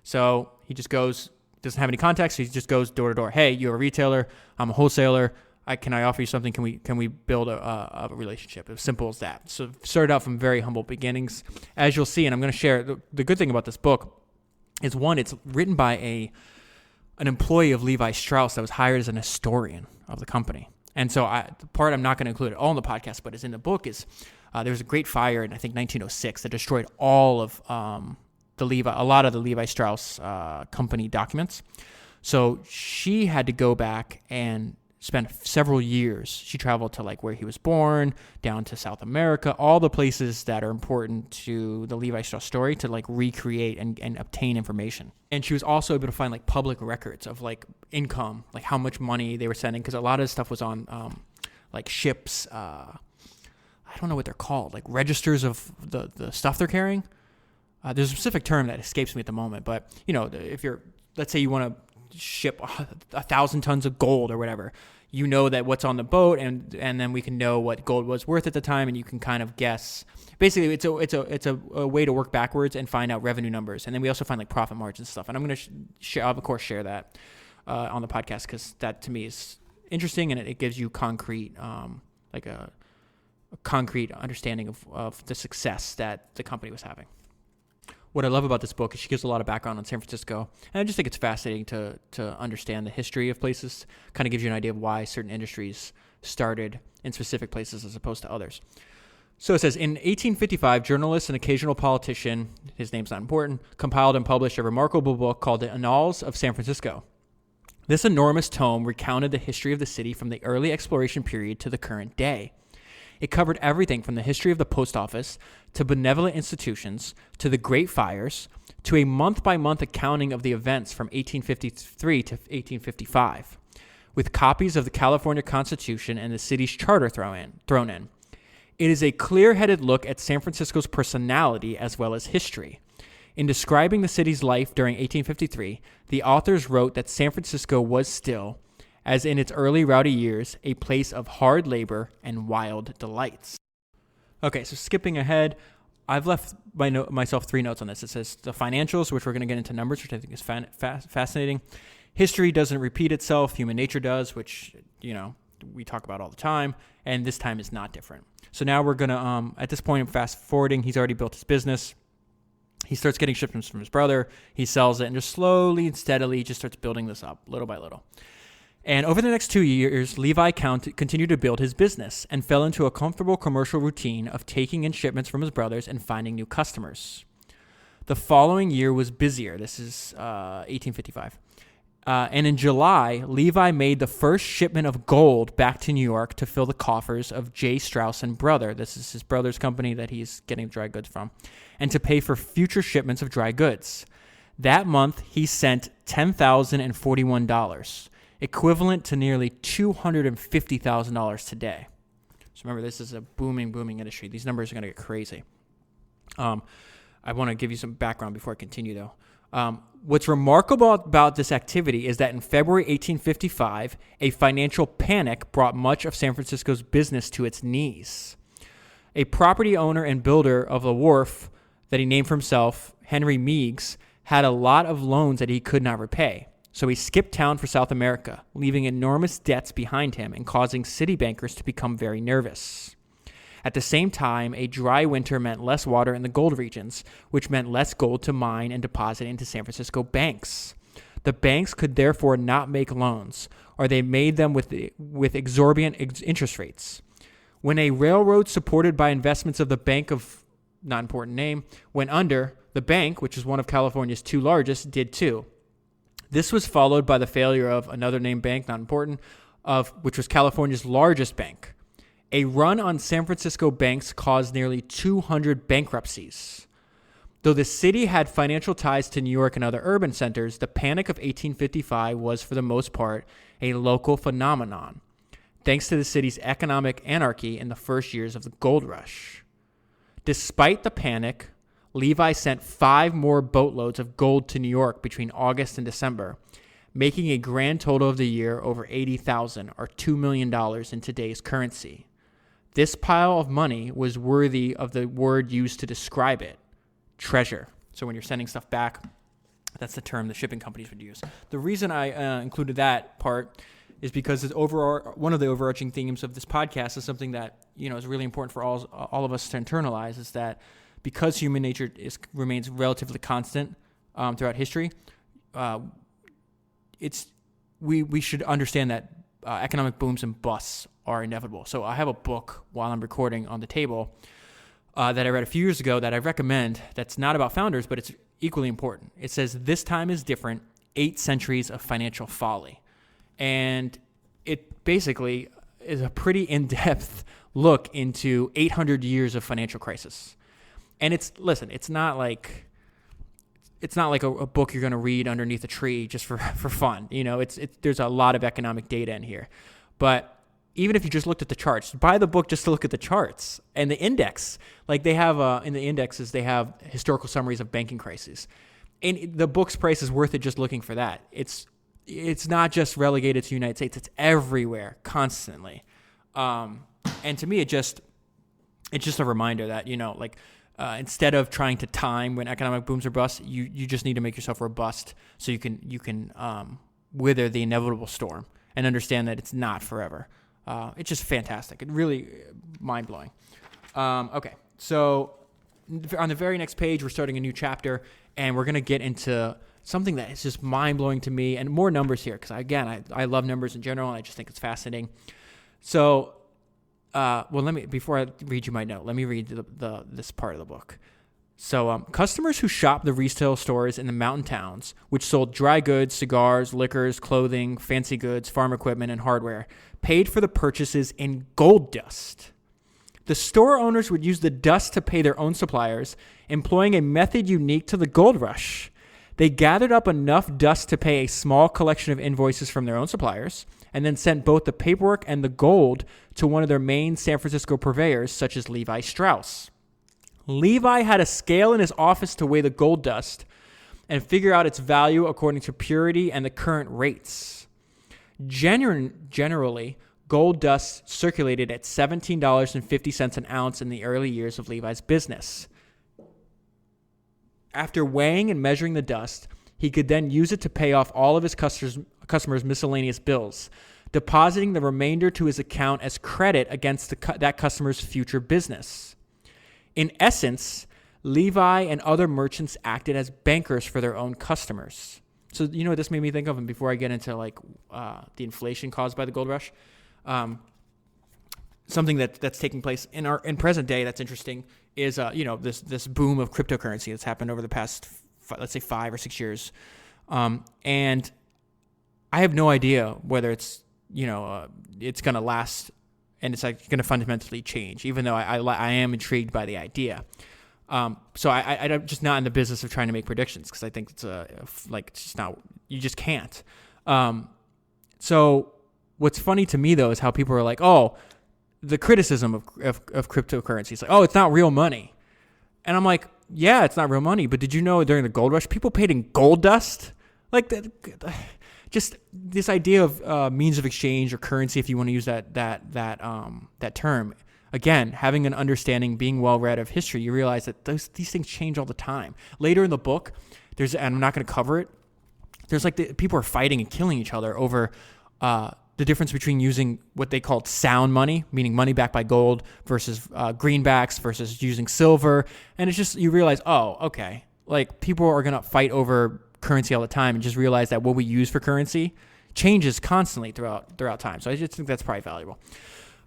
S1: So he just goes, doesn't have any contacts. So he just goes door to door. Hey, you're a retailer. I'm a wholesaler. Can I offer you something? Can we build a relationship? As simple as that. So started out from very humble beginnings. As you'll see, and I'm going to share, the good thing about this book is, one, it's written by an employee of Levi Strauss that was hired as an historian of the company. And so the part I'm not going to include it all in the podcast, but is in the book is there was a great fire in, I think, 1906 that destroyed all of a lot of the Levi Strauss company documents. So she had to go back and spend several years. She traveled to where he was born, down to South America, all the places that are important to the Levi Strauss story to recreate and obtain information. And she was also able to find public records of income, how much money they were sending, because a lot of stuff was on ships. I don't know what they're called, registers of the stuff they're carrying. There's a specific term that escapes me at the moment, but if let's say you want to ship 1,000 tons of gold or whatever, that what's on the boat, and then we can know what gold was worth at the time, and you can kind of guess. Basically, it's a way to work backwards and find out revenue numbers, and then we also find profit margins stuff. And I'm going to I'll of course share that on the podcast, because that to me is interesting, and it gives you concrete a concrete understanding of the success that the company was having. What I love about this book is she gives a lot of background on San Francisco, and I just think it's fascinating to understand the history of places. Kind of gives you an idea of why certain industries started in specific places as opposed to others. So it says, in 1855, journalist and occasional politician, his name's not important, compiled and published a remarkable book called The Annals of San Francisco. This enormous tome recounted the history of the city from the early exploration period to the current day. It covered everything from the history of the post office to benevolent institutions to the Great Fires to a month-by-month accounting of the events from 1853 to 1855, with copies of the California Constitution and the city's charter thrown in. It is a clear-headed look at San Francisco's personality as well as history. In describing the city's life during 1853, the authors wrote that San Francisco was still, as in its early rowdy years, a place of hard labor and wild delights. Okay, so skipping ahead, I've left myself 3 notes on this. It says the financials, which we're going to get into numbers, which I think is fascinating. History doesn't repeat itself. Human nature does, which, we talk about all the time. And this time is not different. So now we're going to, at this point, fast forwarding, he's already built his business. He starts getting shipments from his brother. He sells it and just slowly and steadily just starts building this up little by little. And over the next 2 years, Levi continued to build his business and fell into a comfortable commercial routine of taking in shipments from his brothers and finding new customers. The following year was busier. This is 1855. And in July, Levi made the first shipment of gold back to New York to fill the coffers of J. Strauss and Brother. This is his brother's company that he's getting dry goods from, and to pay for future shipments of dry goods. That month, he sent $10,041. Equivalent to nearly $250,000 today. So remember, this is a booming industry. These numbers are going to get crazy. I want to give you some background before I continue, though. What's remarkable about this activity is that in February 1855, a financial panic brought much of San Francisco's business to its knees. A property owner and builder of the wharf that he named for himself, Henry Meigs, had a lot of loans that he could not repay. So he skipped town for South America, leaving enormous debts behind him and causing city bankers to become very nervous. At the same time, a dry winter meant less water in the gold regions, which meant less gold to mine and deposit into San Francisco banks. The banks could therefore not make loans, or they made them with exorbitant interest rates. When a railroad supported by investments of the Bank of, not important name, went under, the bank, which is one of California's two largest, did too. This was followed by the failure of another named bank, not important, which was California's largest bank. A run on San Francisco banks caused nearly 200 bankruptcies. Though the city had financial ties to New York and other urban centers, the Panic of 1855 was, for the most part, a local phenomenon, thanks to the city's economic anarchy in the first years of the gold rush. Despite the panic, Levi sent 5 more boatloads of gold to New York between August and December, making a grand total of the year over $80,000 or $2 million in today's currency. This pile of money was worthy of the word used to describe it, treasure. So when you're sending stuff back, that's the term the shipping companies would use. The reason I included that part is because it's one of the overarching themes of this podcast is something that is really important for all of us to internalize, is that because human nature remains relatively constant throughout history, we should understand that economic booms and busts are inevitable. So I have a book while I'm recording on the table that I read a few years ago that I recommend, that's not about founders, but it's equally important. It says, "This Time is Different, 8 Centuries of Financial Folly." And it basically is a pretty in-depth look into 800 years of financial crisis. And it's not like a book you're going to read underneath a tree just for fun. There's a lot of economic data in here. But even if you just looked at the charts, buy the book just to look at the charts and the index. Like they have in the indexes, they have historical summaries of banking crises. And the book's price is worth it just looking for that. It's not just relegated to the United States. It's everywhere, constantly. And to me, it's just a reminder that, instead of trying to time when economic booms or busts, you just need to make yourself robust so you can wither the inevitable storm and understand that it's not forever. It's just fantastic. It really mind-blowing. Okay, so on the very next page, we're starting a new chapter, and we're going to get into something that is just mind-blowing to me, and more numbers here, because, again, I love numbers in general, and I just think it's fascinating. So, before I read you my note, let me read this part of the book. So, customers who shop the retail stores in the mountain towns, which sold dry goods, cigars, liquors, clothing, fancy goods, farm equipment, and hardware, paid for the purchases in gold dust. The store owners would use the dust to pay their own suppliers, employing a method unique to the gold rush. They gathered up enough dust to pay a small collection of invoices from their own suppliers, and then sent both the paperwork and the gold to one of their main San Francisco purveyors, such as Levi Strauss. Levi had a scale in his office to weigh the gold dust and figure out its value according to purity and the current rates. Generally, gold dust circulated at $17.50 an ounce in the early years of Levi's business. After weighing and measuring the dust, he could then use it to pay off all of his customers' miscellaneous bills, depositing the remainder to his account as credit against that customer's future business. In essence, Levi and other merchants acted as bankers for their own customers. So, what this made me think of, and before I get into the inflation caused by the gold rush, something that's taking place in present day that's interesting is this boom of cryptocurrency that's happened over the past let's say 5 or 6 years, and I have no idea whether it's going to last and it's going to fundamentally change, even though I am intrigued by the idea. So I'm just not in the business of trying to make predictions, because I think it's just not, you just can't. So what's funny to me though is how people are like, oh, the criticism of cryptocurrency is like, oh, it's not real money. And I'm like, yeah, it's not real money, but did you know during the gold rush, people paid in gold dust? Just this idea of means of exchange or currency, if you want to use that term, Again, having an understanding, being well-read of history, you realize that these things change all the time. Later in the book, and I'm not going to cover it, there's people are fighting and killing each other over the difference between using what they called sound money, meaning money backed by gold, versus greenbacks versus using silver. And it's just, you realize, oh, okay, people are going to fight over currency all the time, and just realize that what we use for currency changes constantly throughout time. So I just think that's probably valuable.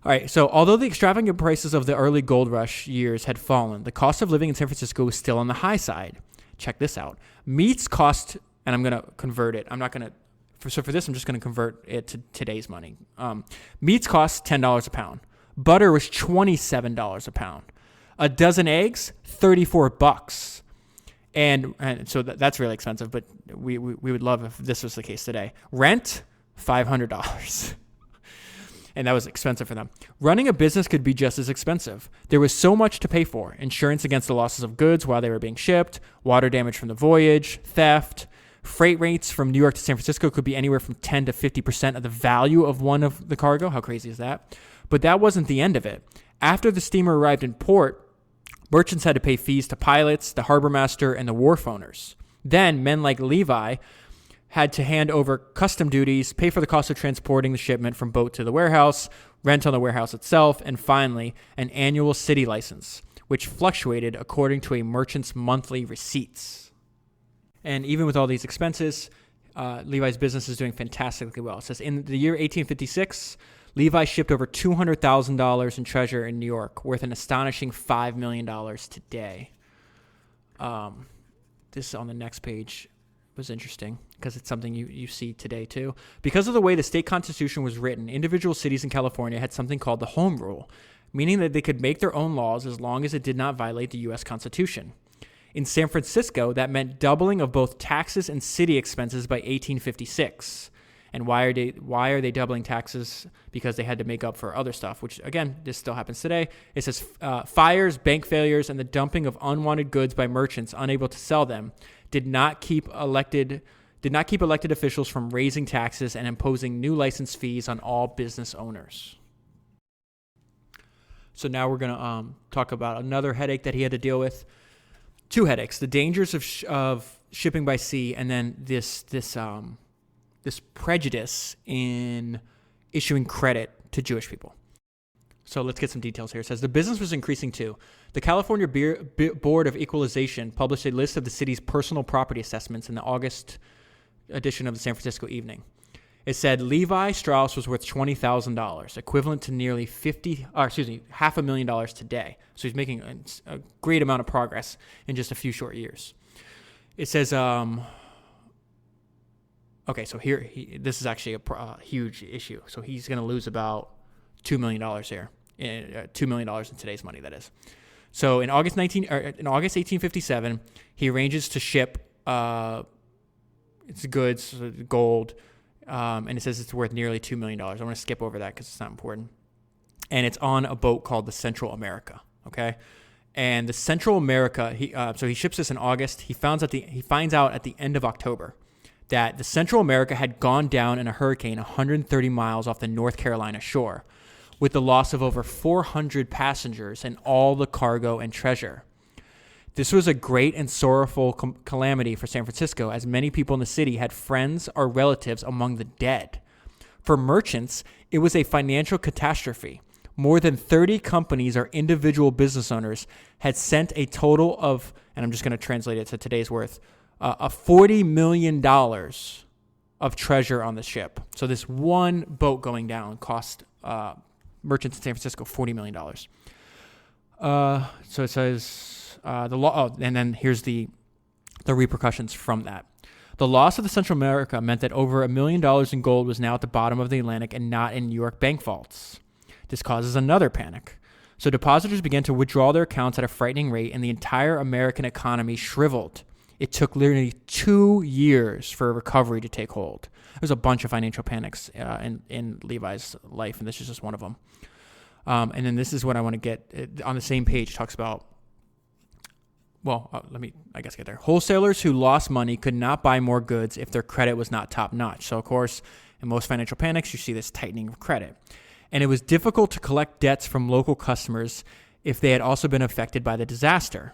S1: All right, so although the extravagant prices of the early gold rush years had fallen, the cost of living in San Francisco was still on the high side. Check this out. Meats cost, and I'm going to convert it. I'm not going to, so for this, I'm just going to convert it to today's money. Meats cost $10 a pound. Butter was $27 a pound. A dozen eggs, $34. And so that's really expensive, but we would love if this was the case today. Rent, $500. And that was expensive for them. Running a business could be just as expensive. There was so much to pay for: insurance against the losses of goods while they were being shipped, water damage from the voyage, theft. Freight rates from New York to San Francisco could be anywhere from 10 to 50% of the value of one of the cargo. How crazy is that? But that wasn't the end of it. After the steamer arrived in port, merchants had to pay fees to pilots, the harbor master, and the wharf owners. Then men like Levi had to hand over custom duties, pay for the cost of transporting the shipment from boat to the warehouse, rent on the warehouse itself, and finally, an annual city license, which fluctuated according to a merchant's monthly receipts. And even with all these expenses, Levi's business is doing fantastically well. It says in the year 1856, Levi shipped over $200,000 in treasure in New York, worth an astonishing $5 million today. This on the next page was interesting because it's something you see today too. Because of the way the state constitution was written, individual cities in California had something called the home rule, meaning that they could make their own laws as long as it did not violate the U.S. Constitution. In San Francisco, that meant doubling of both taxes and city expenses by 1856. And why are they doubling taxes? Because they had to make up for other stuff, which, again, this still happens today. It says fires, bank failures, and the dumping of unwanted goods by merchants unable to sell them did not keep elected officials from raising taxes and imposing new license fees on all business owners. So now we're going to talk about another headache that he had to deal with. Two headaches: the dangers of shipping by sea, and then this prejudice in issuing credit to Jewish people. So let's get some details here. It says the business was increasing too. The California Board of Equalization published a list of the city's personal property assessments in the August edition of the San Francisco Evening. It said Levi Strauss was worth $20,000, equivalent to nearly $500,000 today. So he's making a great amount of progress in just a few short years. It says, okay, so here, this is actually a huge issue. So he's going to lose about $2 million here, $2 million in today's money, that is. So in August 1857, he arranges to ship its goods, gold, and it says it's worth nearly $2 million. I want to skip over that because it's not important. And it's on a boat called the Central America, okay? And the Central America, so he ships this in August. He finds out at the end of October that the Central America had gone down in a hurricane 130 miles off the North Carolina shore, with the loss of over 400 passengers and all the cargo and treasure. This was a great and sorrowful calamity for San Francisco, as many people in the city had friends or relatives among the dead. For merchants, it was a financial catastrophe. More than 30 companies or individual business owners had sent a total of, and I'm just going to translate it to today's worth, $40 million of treasure on the ship. So this one boat going down cost merchants in San Francisco $40 million. So it says the law. Oh, and then here's the repercussions from that. The loss of the Central America meant that over $1 million in gold was now at the bottom of the Atlantic and not in New York bank vaults. This causes another panic. So depositors began to withdraw their accounts at a frightening rate, and the entire American economy shriveled. It took literally 2 years for a recovery to take hold. There's a bunch of financial panics in Levi's life, and this is just one of them. And then this is what I want to get on the same page. It talks about, let me get there. Wholesalers who lost money could not buy more goods if their credit was not top notch. So, of course, in most financial panics, you see this tightening of credit. and it was difficult to collect debts from local customers if they had also been affected by the disaster.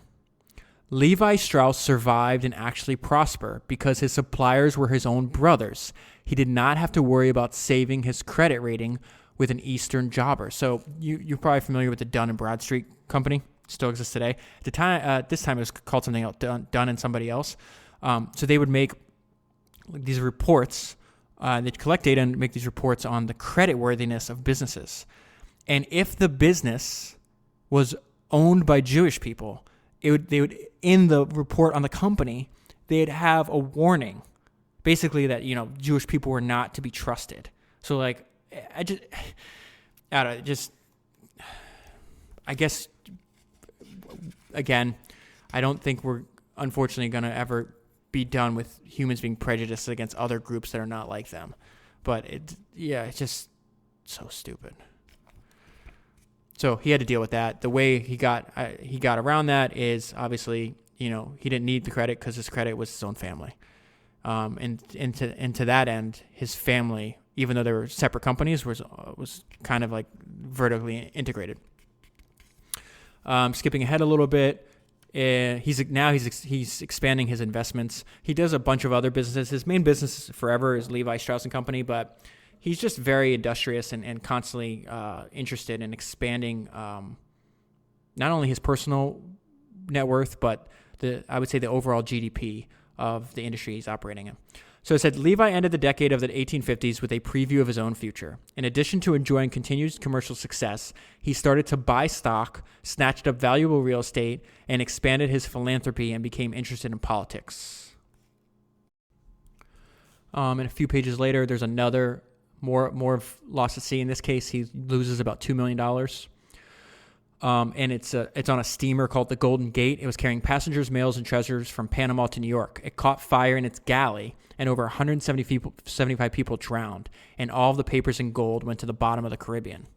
S1: Levi Strauss survived and actually prospered because his suppliers were his own brothers. He did not have to worry about saving his credit rating with an Eastern jobber. So you're probably familiar with the Dun & Bradstreet company. Still exists today. At the time, this time it was called something else, Dun and somebody else. So they would make these reports. They'd collect data and make these reports on the creditworthiness of businesses. And if the business was owned by Jewish people, they would in the report on the company, they'd have a warning, basically that Jewish people were not to be trusted. So like, I guess again, I don't think we're unfortunately going to ever be done with humans being prejudiced against other groups that are not like them. But it's just so stupid. So he had to deal with that. The way he got around that is obviously, he didn't need the credit because his credit was his own family. And to that end, his family, even though they were separate companies, was kind of like vertically integrated. Skipping ahead a little bit, he's expanding his investments. He does a bunch of other businesses. His main business forever is Levi Strauss and Company, but he's just very industrious and constantly interested in expanding not only his personal net worth, but I would say the overall GDP of the industry he's operating in. So it said, Levi ended the decade of the 1850s with a preview of his own future. In addition to enjoying continued commercial success, he started to buy stock, snatched up valuable real estate, and expanded his philanthropy and became interested in politics. And a few pages later, there's another more loss at sea. In this case, he loses about $2 million. And it's on a steamer called the Golden Gate. It was carrying passengers, mails, and treasures from Panama to New York. It caught fire in its galley, and over 175 people drowned, and all of the papers and gold went to the bottom of the Caribbean.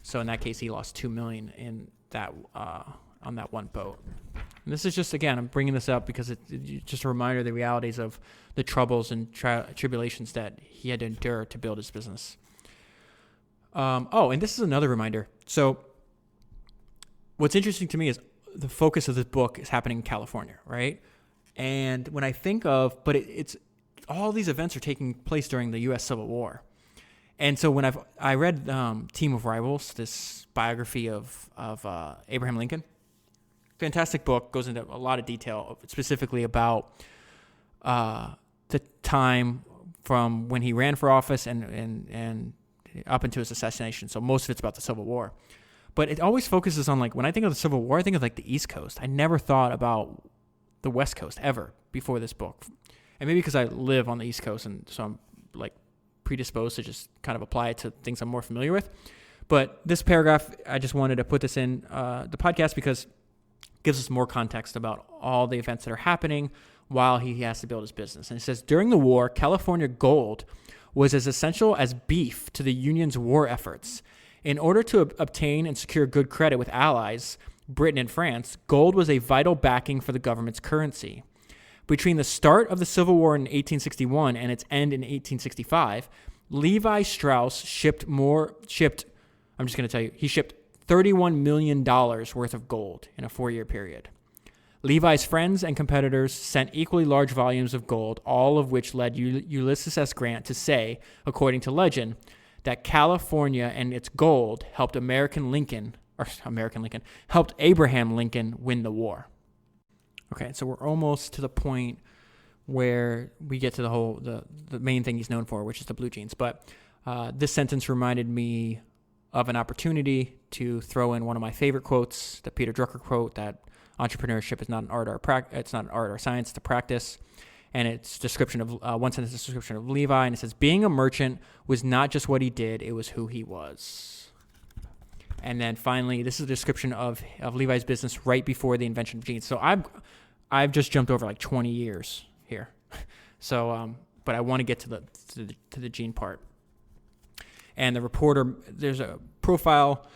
S1: So in that case, he lost $2 million in that on that one boat. And this is just, again, I'm bringing this up because it's just a reminder of the realities of the troubles and tribulations that he had to endure to build his business. And this is another reminder. So what's interesting to me is the focus of this book is happening in California, right? And when I think of, but it's all these events are taking place during the U.S. Civil War. And so when I read Team of Rivals, this biography of Abraham Lincoln, fantastic book, goes into a lot of detail, specifically about the time from when he ran for office and up into his assassination. So most of it's about the Civil War. But it always focuses on, like, when I think of the Civil War, I think of like the East Coast. I never thought about the West Coast ever before this book. And maybe because I live on the East Coast and so I'm like predisposed to just kind of apply it to things I'm more familiar with. But this paragraph, I just wanted to put this in the podcast because it gives us more context about all the events that are happening while he has to build his business. And it says, during the war, California gold was as essential as beef to the Union's war efforts. In order to obtain and secure good credit with allies, Britain and France, gold was a vital backing for the government's currency. Between the start of the Civil War in 1861 and its end in 1865, Levi Strauss shipped $31 million worth of gold in a 4-year period. Levi's friends and competitors sent equally large volumes of gold, all of which led Ulysses S. Grant to say, according to legend, that California and its gold helped Abraham Lincoln win the war. Okay, so we're almost to the point where we get to the main thing he's known for, which is the blue jeans. But this sentence reminded me of an opportunity to throw in one of my favorite quotes, the Peter Drucker quote, that entrepreneurship is not an art or it's not an art or science, it's a practice. And it's description of one sentence description of Levi, and it says, being a merchant was not just what he did, it was who he was. And then finally, this is a description of Levi's business right before the invention of jeans. So I've just jumped over like 20 years here. So, but I want to get to the jean part. And the reporter, there's a profile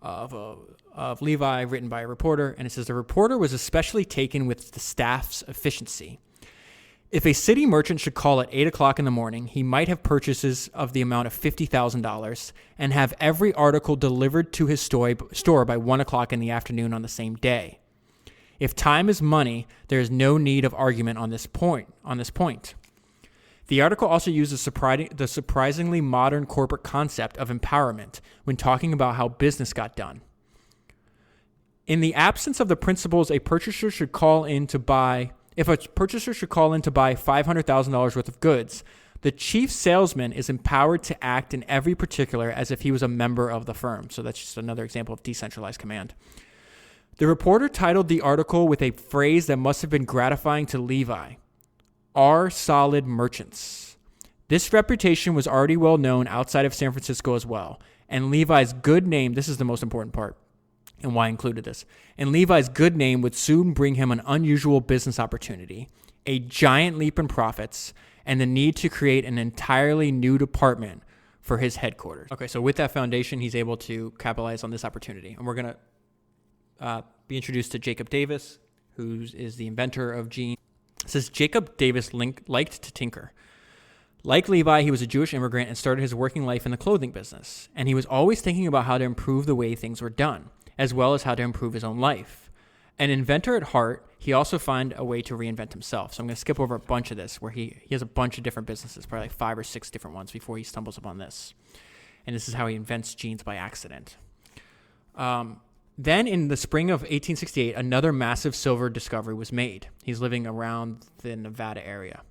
S1: of Levi written by a reporter, and it says the reporter was especially taken with the staff's efficiency. If a city merchant should call at 8 o'clock in the morning, he might have purchases of the amount of $50,000 and have every article delivered to his store by 1 o'clock in the afternoon on the same day. If time is money, there is no need of argument on this point. The article also uses the surprisingly modern corporate concept of empowerment when talking about how business got done. In the absence of the principles if a purchaser should call in to buy $500,000 worth of goods, the chief salesman is empowered to act in every particular as if he was a member of the firm. So that's just another example of decentralized command. The reporter titled the article with a phrase that must have been gratifying to Levi: "Are solid merchants." This reputation was already well known outside of San Francisco as well, and Levi's good name, this is the most important part, and why I included this, and Levi's good name would soon bring him an unusual business opportunity, a giant leap in profits, and the need to create an entirely new department for his headquarters. Okay, so with that foundation, he's able to capitalize on this opportunity. And we're going to be introduced to Jacob Davis, who is the inventor of jeans. It says Jacob Davis liked to tinker. Like Levi, he was a Jewish immigrant and started his working life in the clothing business. And he was always thinking about how to improve the way things were done, as well as how to improve his own life. An inventor at heart, he also found a way to reinvent himself. So I'm going to skip over a bunch of this, where he has a bunch of different businesses, probably like 5 or 6 different ones before he stumbles upon this. And this is how he invents jeans by accident. Then in the spring of 1868, another massive silver discovery was made. He's living around the Nevada area.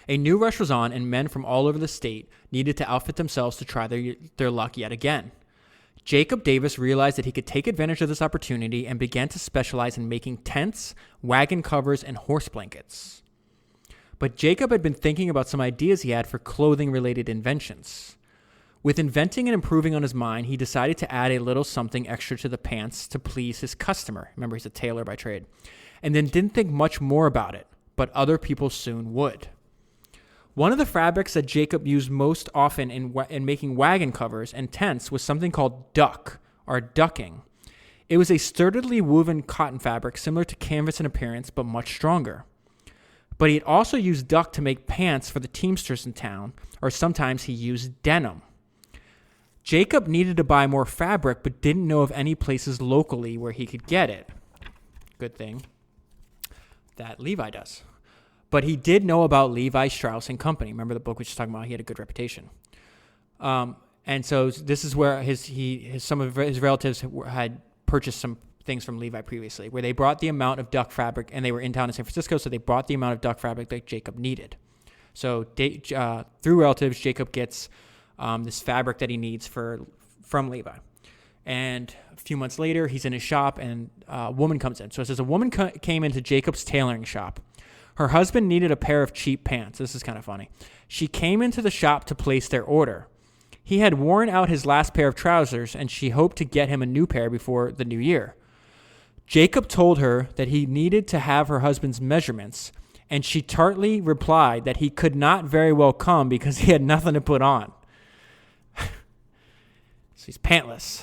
S1: A new rush was on, and men from all over the state needed to outfit themselves to try their luck yet again. Jacob Davis realized that he could take advantage of this opportunity and began to specialize in making tents, wagon covers, and horse blankets. But Jacob had been thinking about some ideas he had for clothing-related inventions. With inventing and improving on his mind, he decided to add a little something extra to the pants to please his customer. Remember, he's a tailor by trade. And then didn't think much more about it, but other people soon would. One of the fabrics that Jacob used most often in making wagon covers and tents was something called duck, or ducking. It was a sturdily woven cotton fabric similar to canvas in appearance, but much stronger. But he had also used duck to make pants for the teamsters in town, or sometimes he used denim. Jacob needed to buy more fabric, but didn't know of any places locally where he could get it. Good thing that Levi does. But he did know about Levi Strauss and Company. Remember the book we were just talking about? He had a good reputation. And so this is where some of his relatives had purchased some things from Levi previously, where they brought the amount of duck fabric, and they were in town in San Francisco, so they brought the amount of duck fabric that Jacob needed. So through relatives, Jacob gets this fabric that he needs from Levi. And a few months later, he's in his shop, and a woman comes in. So it says a woman came into Jacob's tailoring shop. Her husband needed a pair of cheap pants. This is kind of funny. She came into the shop to place their order. He had worn out his last pair of trousers, and she hoped to get him a new pair before the new year. Jacob told her that he needed to have her husband's measurements, and she tartly replied that he could not very well come because he had nothing to put on. So he's pantless.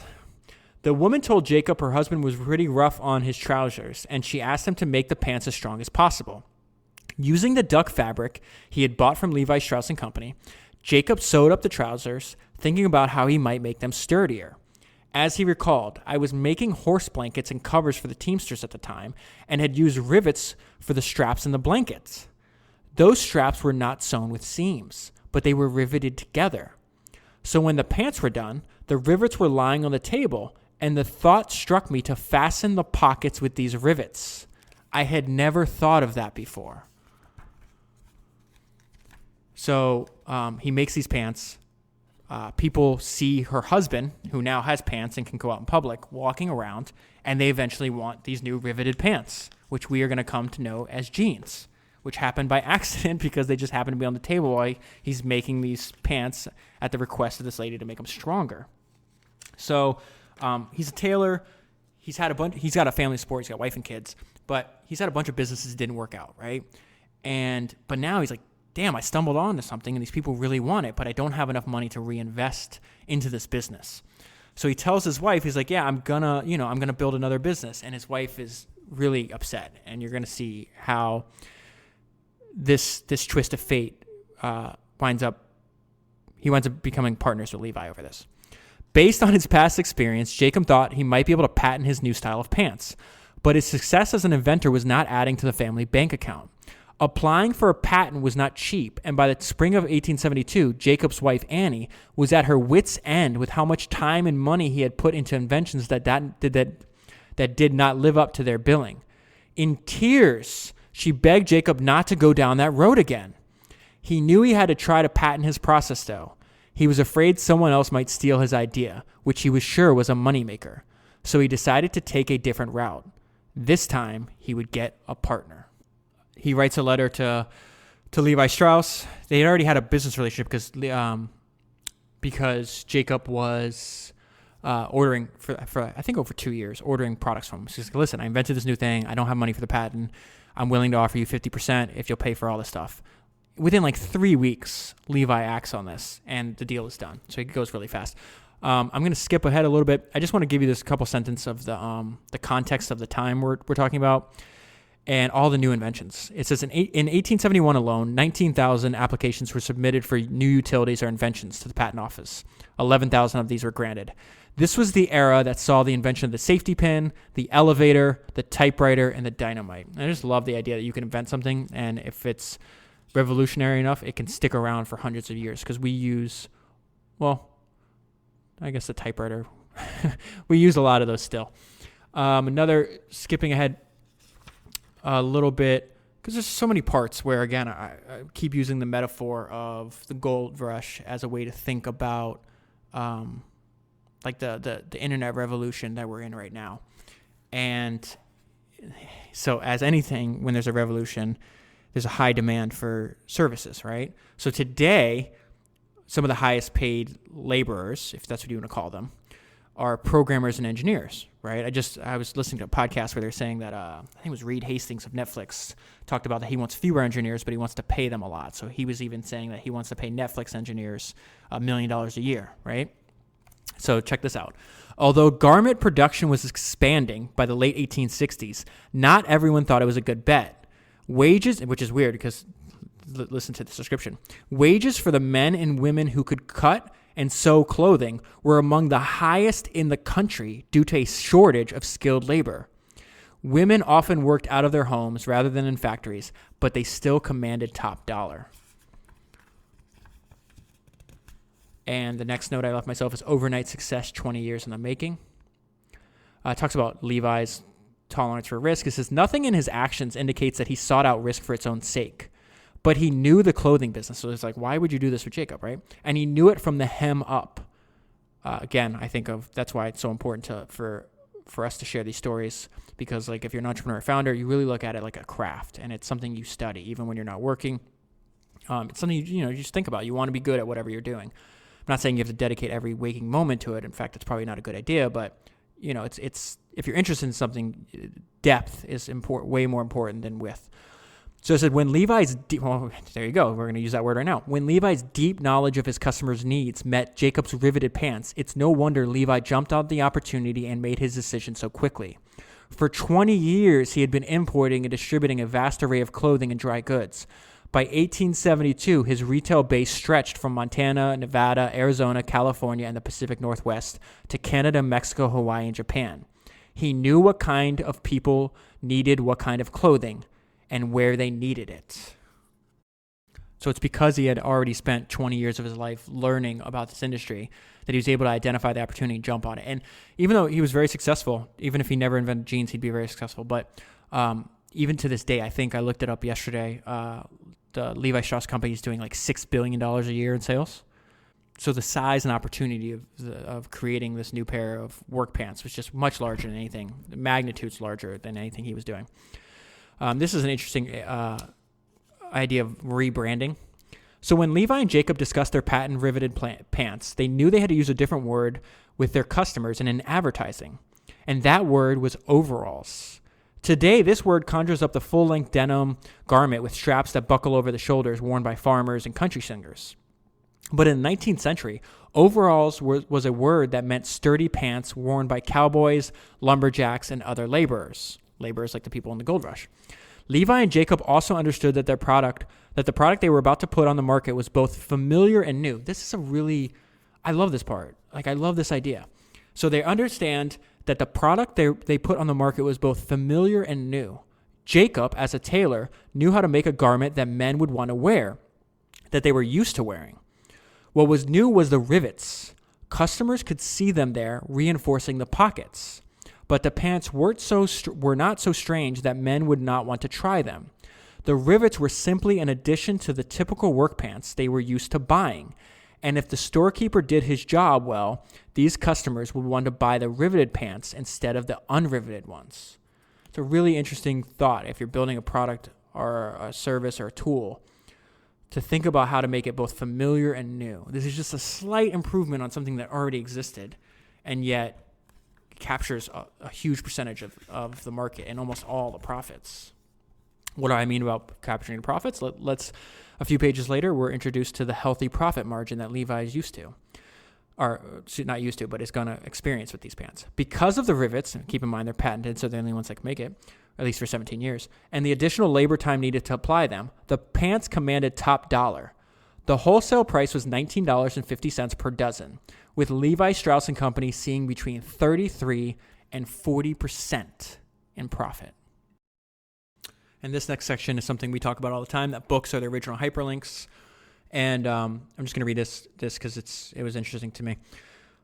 S1: The woman told Jacob her husband was pretty rough on his trousers, and she asked him to make the pants as strong as possible. Using the duck fabric he had bought from Levi Strauss and Company, Jacob sewed up the trousers, thinking about how he might make them sturdier. As he recalled, I was making horse blankets and covers for the teamsters at the time and had used rivets for the straps in the blankets. Those straps were not sewn with seams, but they were riveted together. So when the pants were done, the rivets were lying on the table, and the thought struck me to fasten the pockets with these rivets. I had never thought of that before. So he makes these pants. People see her husband, who now has pants and can go out in public, walking around, and they eventually want these new riveted pants, which we are going to come to know as jeans, which happened by accident because they just happened to be on the table while he's making these pants at the request of this lady to make them stronger. So he's a tailor. He's got a family support. He's got a wife and kids, but he's had a bunch of businesses that didn't work out, right? But now he's like, damn, I stumbled onto something and these people really want it, but I don't have enough money to reinvest into this business. So he tells his wife, he's like, yeah, I'm gonna build another business. And his wife is really upset. And you're going to see how this twist of fate winds up becoming partners with Levi over this. Based on his past experience, Jacob thought he might be able to patent his new style of pants, but his success as an inventor was not adding to the family bank account. Applying for a patent was not cheap, and by the spring of 1872, Jacob's wife Annie was at her wit's end with how much time and money he had put into inventions that did not live up to their billing. In tears, she begged Jacob not to go down that road again. He knew he had to try to patent his process, though. He was afraid someone else might steal his idea, which he was sure was a moneymaker. So he decided to take a different route. This time, he would get a partner. He writes a letter to Levi Strauss. They had already had a business relationship because Jacob was ordering for I think over 2 years, ordering products from him. So he's like, listen, I invented this new thing. I don't have money for the patent. I'm willing to offer you 50% if you'll pay for all this stuff. Within like 3 weeks, Levi acts on this, and the deal is done. So it goes really fast. I'm going to skip ahead a little bit. I just want to give you this couple sentences of the context of the time we're talking about and all the new inventions. It says in 1871 alone, 19,000 applications were submitted for new utilities or inventions to the patent office. 11,000 of these were granted. This was the era that saw the invention of the safety pin, the elevator, the typewriter, and the dynamite. I just love the idea that you can invent something, and if it's revolutionary enough, it can stick around for hundreds of years, because we use, well, I guess the typewriter. We use a lot of those still. Another, skipping ahead a little bit, because there's so many parts where, again, I keep using the metaphor of the gold rush as a way to think about like the internet revolution that we're in right now. And so as anything, when there's a revolution, there's a high demand for services, right? So today, some of the highest paid laborers, if that's what you want to call them, are programmers and engineers, right? I was listening to a podcast where they're saying that, I think it was Reed Hastings of Netflix talked about that he wants fewer engineers, but he wants to pay them a lot. So he was even saying that he wants to pay Netflix engineers $1 million a year, right? So check this out. Although garment production was expanding by the late 1860s, not everyone thought it was a good bet. Wages, which is weird because listen to this description. Wages for the men and women who could cut and sew clothing were among the highest in the country due to a shortage of skilled labor. Women often worked out of their homes rather than in factories, but they still commanded top dollar. And the next note I left myself is overnight success, 20 years in the making. It talks about Levi's tolerance for risk. It says, nothing in his actions indicates that he sought out risk for its own sake. But he knew the clothing business. So it's like, why would you do this with Jacob, right? And he knew it from the hem up. Again, I think that's why it's so important for us to share these stories, because like if you're an entrepreneur or founder, you really look at it like a craft, and it's something you study even when you're not working. It's something you just think about. You want to be good at whatever you're doing. I'm not saying you have to dedicate every waking moment to it. In fact, it's probably not a good idea, but it's if you're interested in something, depth is way more important than width. So it said, when Levi's there you go. We're going to use that word right now. When Levi's deep knowledge of his customers' needs met Jacob's riveted pants, it's no wonder Levi jumped on the opportunity and made his decision so quickly. For 20 years, he had been importing and distributing a vast array of clothing and dry goods. By 1872, his retail base stretched from Montana, Nevada, Arizona, California, and the Pacific Northwest to Canada, Mexico, Hawaii, and Japan. He knew what kind of people needed what kind of clothing and where they needed it. So it's because he had already spent 20 years of his life learning about this industry that he was able to identify the opportunity and jump on it. And even though he was very successful, even if he never invented jeans, he'd be very successful. But even to this day, I think I looked it up yesterday, the Levi Strauss company is doing like $6 billion a year in sales. So the size and opportunity of creating this new pair of work pants was just much larger than anything. The magnitude's larger than anything he was doing. This is an interesting idea of rebranding. So when Levi and Jacob discussed their patent riveted pants, they knew they had to use a different word with their customers and in advertising. And that word was overalls. Today, this word conjures up the full-length denim garment with straps that buckle over the shoulders worn by farmers and country singers. But in the 19th century, overalls was a word that meant sturdy pants worn by cowboys, lumberjacks, and other laborers like the people in the gold rush. Levi and Jacob also understood that the product they were about to put on the market was both familiar and new. This is I love this part. I love this idea. So they understand that the product they put on the market was both familiar and new. Jacob, as a tailor, knew how to make a garment that men would want to wear, that they were used to wearing. What was new was the rivets. Customers could see them there, reinforcing the pockets. But the pants were not so strange that men would not want to try them. The rivets were simply an addition to the typical work pants they were used to buying. And if the storekeeper did his job well, these customers would want to buy the riveted pants instead of the unriveted ones. It's a really interesting thought if you're building a product or a service or a tool, to think about how to make it both familiar and new. This is just a slight improvement on something that already existed, and yet captures a huge percentage of the market and almost all the profits. What do I mean about capturing the profits? Let's a few pages later, we're introduced to the healthy profit margin that Levi is used to. Or not used to, but is going to experience with these pants. Because of the rivets, and keep in mind they're patented, so they're the only ones that can make it, at least for 17 years, and the additional labor time needed to apply them, the pants commanded top dollar. The wholesale price was $19.50 per dozen, with Levi Strauss & Company seeing between 33 and 40% in profit. And this next section is something we talk about all the time, that books are the original hyperlinks. And I'm just going to read this because it was interesting to me.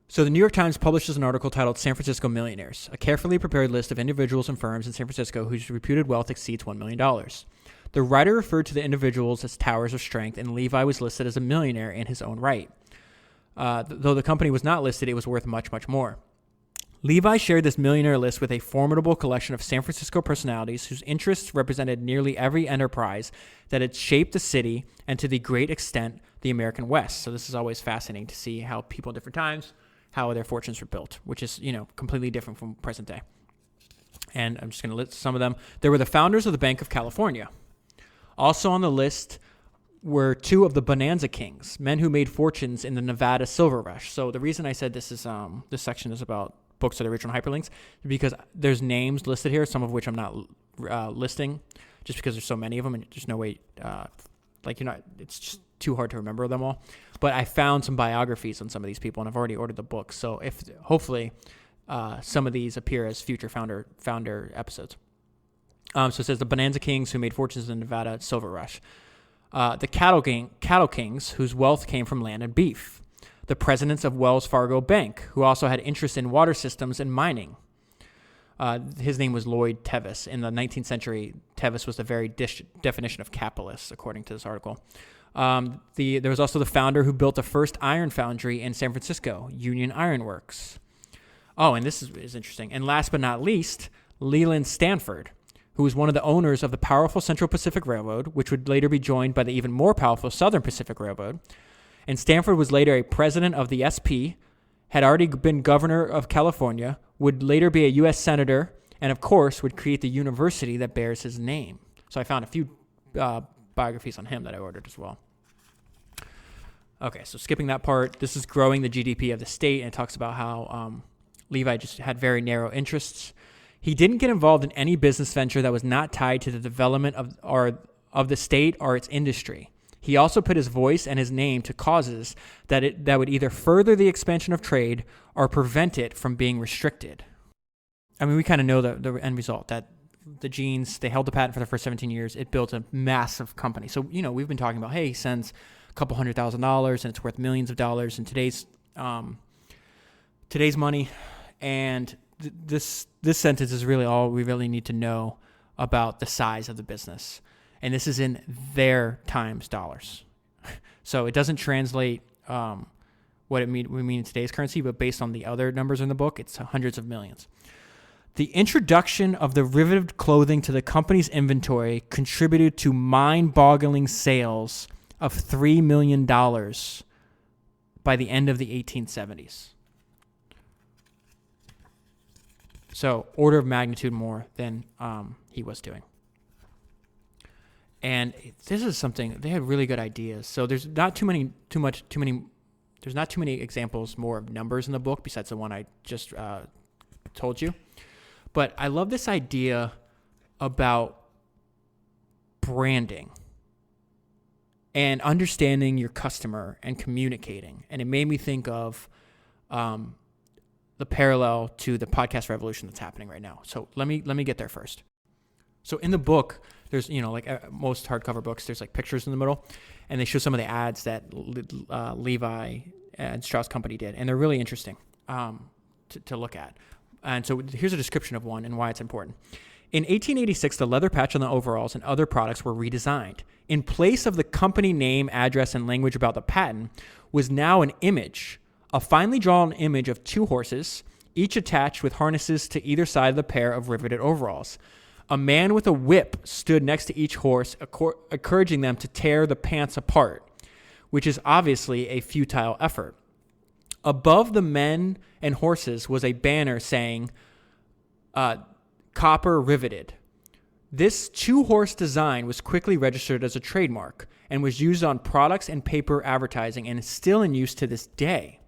S1: So the New York Times publishes an article titled San Francisco Millionaires, a carefully prepared list of individuals and firms in San Francisco whose reputed wealth exceeds $1 million. The writer referred to the individuals as towers of strength, and Levi was listed as a millionaire in his own right. Though the company was not listed, it was worth much, much more. Levi shared this millionaire list with a formidable collection of San Francisco personalities whose interests represented nearly every enterprise that had shaped the city and, to the great extent, the American West. So this is always fascinating to see how people in different times, how their fortunes were built, which is, completely different from present day. And I'm just going to list some of them. There were the founders of the Bank of California. Also on the list were two of the Bonanza Kings, men who made fortunes in the Nevada Silver Rush. So the reason I said this section is about books are the original hyperlinks, because there's names listed here, some of which I'm not listing, just because there's so many of them, and there's no way, it's just too hard to remember them all. But I found some biographies on some of these people, and I've already ordered the books. So if hopefully some of these appear as future founder episodes. So it says the Bonanza Kings who made fortunes in the Nevada Silver Rush, the Cattle Kings whose wealth came from land and beef. The presidents of Wells Fargo Bank, who also had interest in water systems and mining. His name was Lloyd Tevis. In the 19th century, Tevis was the very definition of capitalist, according to this article. There was also the founder who built the first iron foundry in San Francisco, Union Iron Works. Oh, and this is interesting. And last but not least, Leland Stanford, who was one of the owners of the powerful Central Pacific Railroad, which would later be joined by the even more powerful Southern Pacific Railroad. And Stanford was later a president of the SP, had already been governor of California, would later be a U.S. senator, and of course would create the university that bears his name. So I found a few biographies on him that I ordered as well. Okay, so skipping that part, this is growing the GDP of the state, and it talks about how Levi just had very narrow interests. He didn't get involved in any business venture that was not tied to the development of the state or its industry. He also put his voice and his name to causes that would either further the expansion of trade or prevent it from being restricted. I mean, we kind of know the end result, that the jeans, they held the patent for the first 17 years. It built a massive company. So, we've been talking about, hey, he sends a couple $100,000 and it's worth millions of dollars in today's money. And this sentence is really all we really need to know about the size of the business. And this is in their times dollars. So it doesn't translate what we mean in today's currency, but based on the other numbers in the book, it's hundreds of millions. The introduction of the riveted clothing to the company's inventory contributed to mind-boggling sales of $3 million by the end of the 1870s. So order of magnitude more than he was doing. And this is something, they had really good ideas. So there's not too many examples more of numbers in the book besides the one I just told you. But I love this idea about branding and understanding your customer and communicating. And it made me think of the parallel to the podcast revolution that's happening right now. So let me get there first. So in the book, there's, like most hardcover books, there's like pictures in the middle, and they show some of the ads that Levi and Strauss company did, and they're really interesting to look at. And so here's a description of one and why it's important. In 1886, the leather patch on the overalls and other products were redesigned. In place of the company name, address, and language about the patent was now an image, a finely drawn image of two horses, each attached with harnesses to either side of the pair of riveted overalls. A man with a whip stood next to each horse, encouraging them to tear the pants apart, which is obviously a futile effort. Above the men and horses was a banner saying, copper riveted. This two-horse design was quickly registered as a trademark and was used on products and paper advertising and is still in use to this day.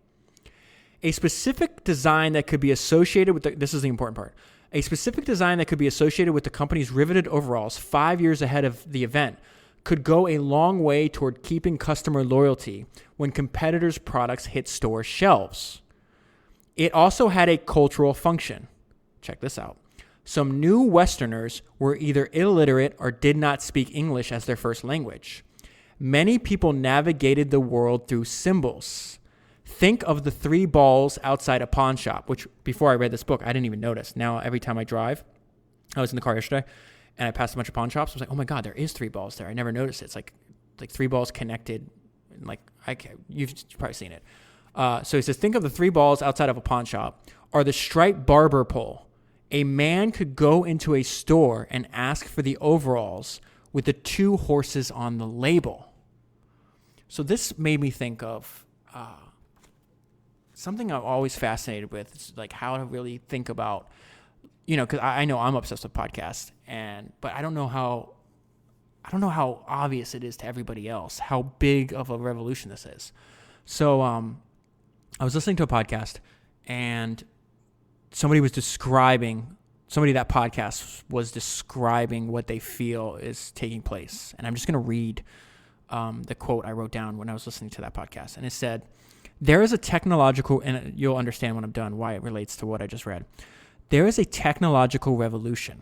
S1: A specific design that could be associated with this is the important part. A specific design that could be associated with the company's riveted overalls 5 years ahead of the event could go a long way toward keeping customer loyalty when competitors' products hit store shelves. It also had a cultural function. Check this out. Some new Westerners were either illiterate or did not speak English as their first language. Many people navigated the world through symbols. Think of the three balls outside a pawn shop, which before I read this book, I didn't even notice. Now, every time I drive, I was in the car yesterday, and I passed a bunch of pawn shops. I was like, oh my God, there is three balls there. I never noticed it. It's like three balls connected. You've probably seen it. So he says, think of the three balls outside of a pawn shop or the striped barber pole. A man could go into a store and ask for the overalls with the two horses on the label. So this made me think of something I'm always fascinated with. It's like how to really think about, because I know I'm obsessed with podcasts, but I don't know how obvious it is to everybody else how big of a revolution this is. So I was listening to a podcast, and somebody that podcast was describing what they feel is taking place. And I'm just going to read the quote I wrote down when I was listening to that podcast. And it said, there is a technological, and you'll understand when I'm done why it relates to what I just read. There is a technological revolution.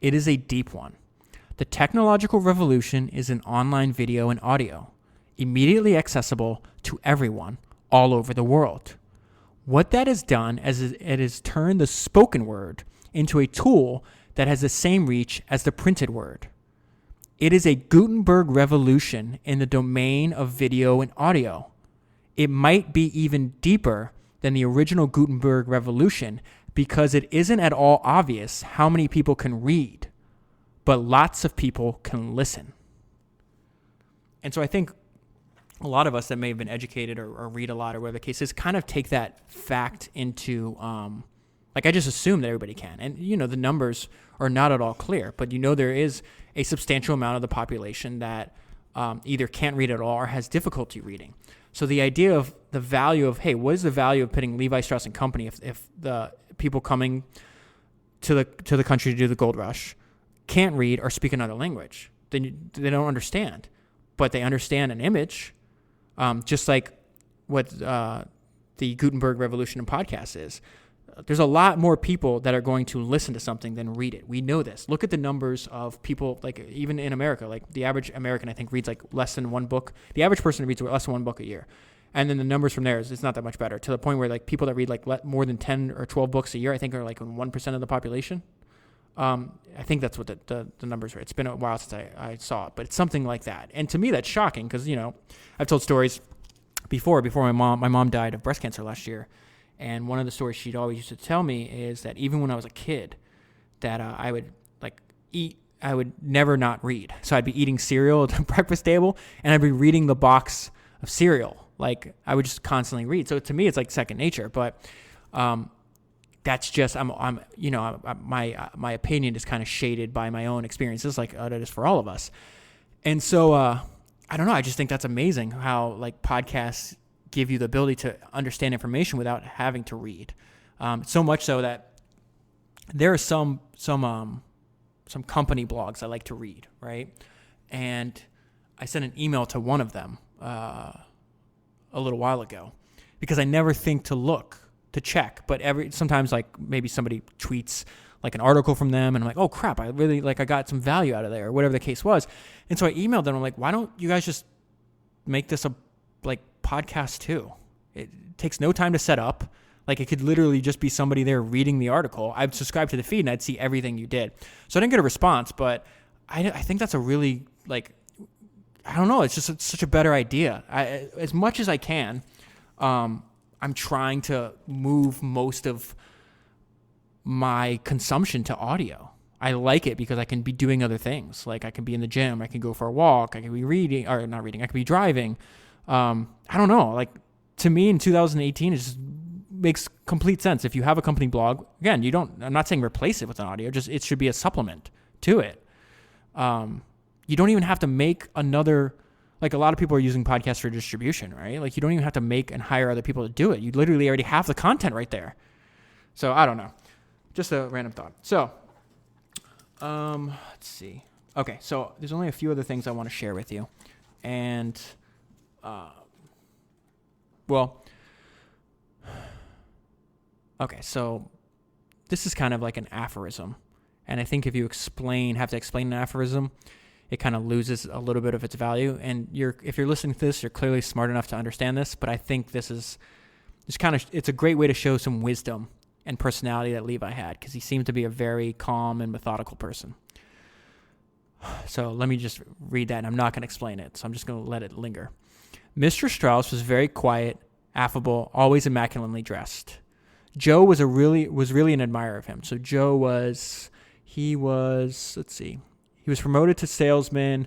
S1: It is a deep one. The technological revolution is in online video and audio, immediately accessible to everyone all over the world. What that has done is it has turned the spoken word into a tool that has the same reach as the printed word. It is a Gutenberg revolution in the domain of video and audio. It might be even deeper than the original Gutenberg revolution because it isn't at all obvious how many people can read, but lots of people can listen. And so I think a lot of us that may have been educated or read a lot or whatever the case is kind of take that fact into, I just assume that everybody can. And, the numbers are not at all clear, but there is a substantial amount of the population that either can't read at all or has difficulty reading. So the idea of the value of, hey, what is the value of putting Levi Strauss and Company if the people coming to the country to do the gold rush can't read or speak another language? Then they don't understand, but they understand an image, just like what the Gutenberg revolution in podcasts is. There's a lot more people that are going to listen to something than read it. We know this. Look at the numbers of people, even in America, the average American, I think, reads less than one book. The average person reads less than one book a year. And then the numbers from there it's not that much better, to the point where people that read more than 10 or 12 books a year, I think are 1% of the population. I think that's what the numbers are. It's been a while since I saw it, but it's something like that. And to me, that's shocking because, I've told stories before my mom died of breast cancer last year. And one of the stories she'd always used to tell me is that even when I was a kid, that I would I would never not read. So I'd be eating cereal at the breakfast table, and I'd be reading the box of cereal. I would just constantly read. So to me, it's like second nature. But that's just my opinion is kind of shaded by my own experiences, like it is for all of us. And so I don't know. I just think that's amazing how podcasts give you the ability to understand information without having to read. So much so that there are some company blogs I like to read, right? and I sent an email to one of them a little while ago because I never think to check. But sometimes like maybe somebody tweets like an article from them, and I'm like, oh crap, I got some value out of there, or whatever the case was. And so I emailed them. I'm like, why don't you guys just make this a like podcast too? It takes no time to set up. Like it could literally just be somebody there reading the article. I'd subscribe to the feed and I'd see everything you did. So I didn't get a response, but I think that's a really like, I don't know. It's just such a better idea. As much as I can, I'm trying to move most of my consumption to audio. I like it because I can be doing other things. Like I can be in the gym, I can go for a walk, I can be reading, or not reading, I can be driving. I don't know. Like to me in 2018, it just makes complete sense. If you have a company blog, again, I'm not saying replace it with an audio, it should be a supplement to it. You don't even have to make another, like a lot of people are using podcasts for distribution, right? Like you don't even have to make and hire other people to do it. You literally already have the content right there. So I don't know. Just a random thought. So, let's see. Okay, so there's only a few other things I want to share with you. And, okay, so this is kind of like an aphorism. And I think if you have to explain an aphorism, it kind of loses a little bit of its value. And if you're listening to this, you're clearly smart enough to understand this. But I think it's a great way to show some wisdom and personality that Levi had, because he seemed to be a very calm and methodical person. So let me just read that, and I'm not going to explain it, so I'm just going to let it linger. Mr. Strauss was very quiet, affable, always immaculately dressed. Joe was really an admirer of him. So Joe was promoted to salesman,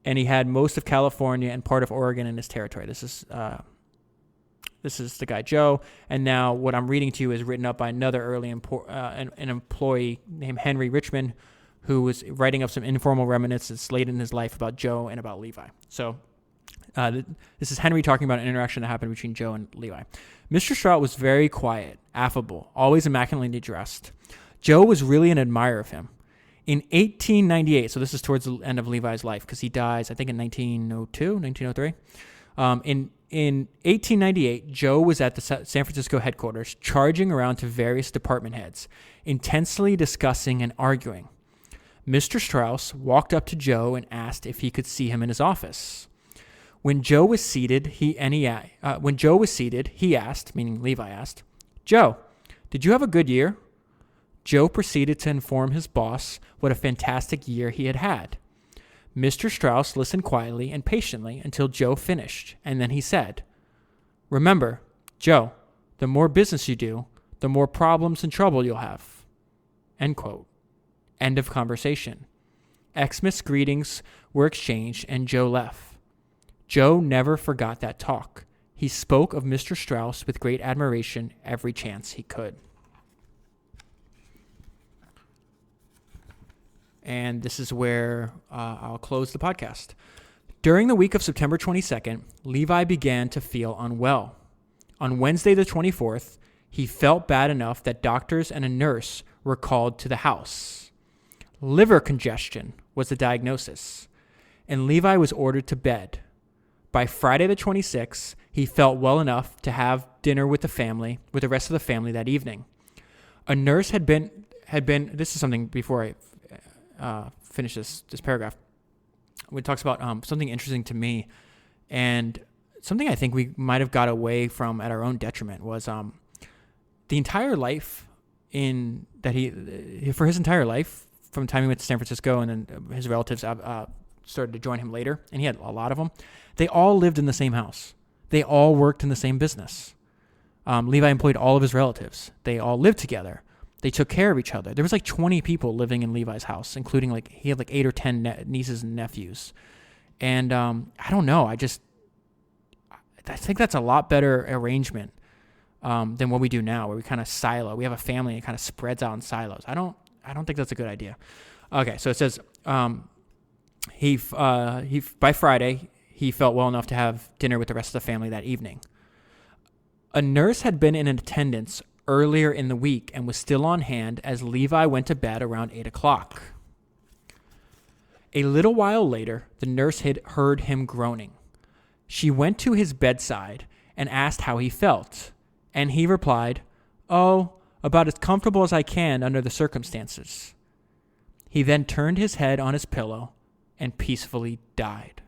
S1: and he had most of California and part of Oregon in his territory. This is the guy Joe, and now what I'm reading to you is written up by another early an employee named Henry Richmond, who was writing up some informal reminiscences late in his life about Joe and about Levi. So this is Henry talking about an interaction that happened between Joe and Levi. Mr. Strauss was very quiet, affable, always immaculately dressed. Joe was really an admirer of him. In 1898, so this is towards the end of Levi's life, because he dies, I think, in 1902, 1903. In 1898, Joe was at the San Francisco headquarters, charging around to various department heads, intensely discussing and arguing. Mr. Strauss walked up to Joe and asked if he could see him in his office. When Joe was seated, he asked, meaning Levi asked, "Joe, did you have a good year?" Joe proceeded to inform his boss what a fantastic year he had had. Mr. Strauss listened quietly and patiently until Joe finished, and then he said, "Remember, Joe, the more business you do, the more problems and trouble you'll have." End quote. End of conversation. Xmas greetings were exchanged, and Joe left. Joe never forgot that talk. He spoke of Mr. Strauss with great admiration every chance he could. And this is where I'll close the podcast. During the week of September 22nd, Levi began to feel unwell. On Wednesday the 24th, he felt bad enough that doctors and a nurse were called to the house. Liver congestion was the diagnosis, and Levi was ordered to bed. By Friday the 26th, he felt well enough to have dinner with the rest of the family that evening. A nurse had been. This is something before I finish this paragraph. It talks about something interesting to me, and something I think we might have got away from at our own detriment was the entire life for his entire life, from the time he went to San Francisco and then his relatives started to join him later, and he had a lot of them. They all lived in the same house. They all worked in the same business. Levi employed all of his relatives. They all lived together. They took care of each other. There was like 20 people living in Levi's house, including he had 8 or 10 nieces and nephews. And I don't know. I think that's a lot better arrangement than what we do now, where we kind of silo. We have a family and it kind of spreads out in silos. I don't think that's a good idea. Okay, so it says he by Friday he felt well enough to have dinner with the rest of the family that evening. A nurse had been in attendance earlier in the week and was still on hand as Levi went to bed around 8 o'clock. A little while later, the nurse had heard him groaning. She went to his bedside and asked how he felt, and he replied, "Oh, about as comfortable as I can under the circumstances." He then turned his head on his pillow and peacefully died.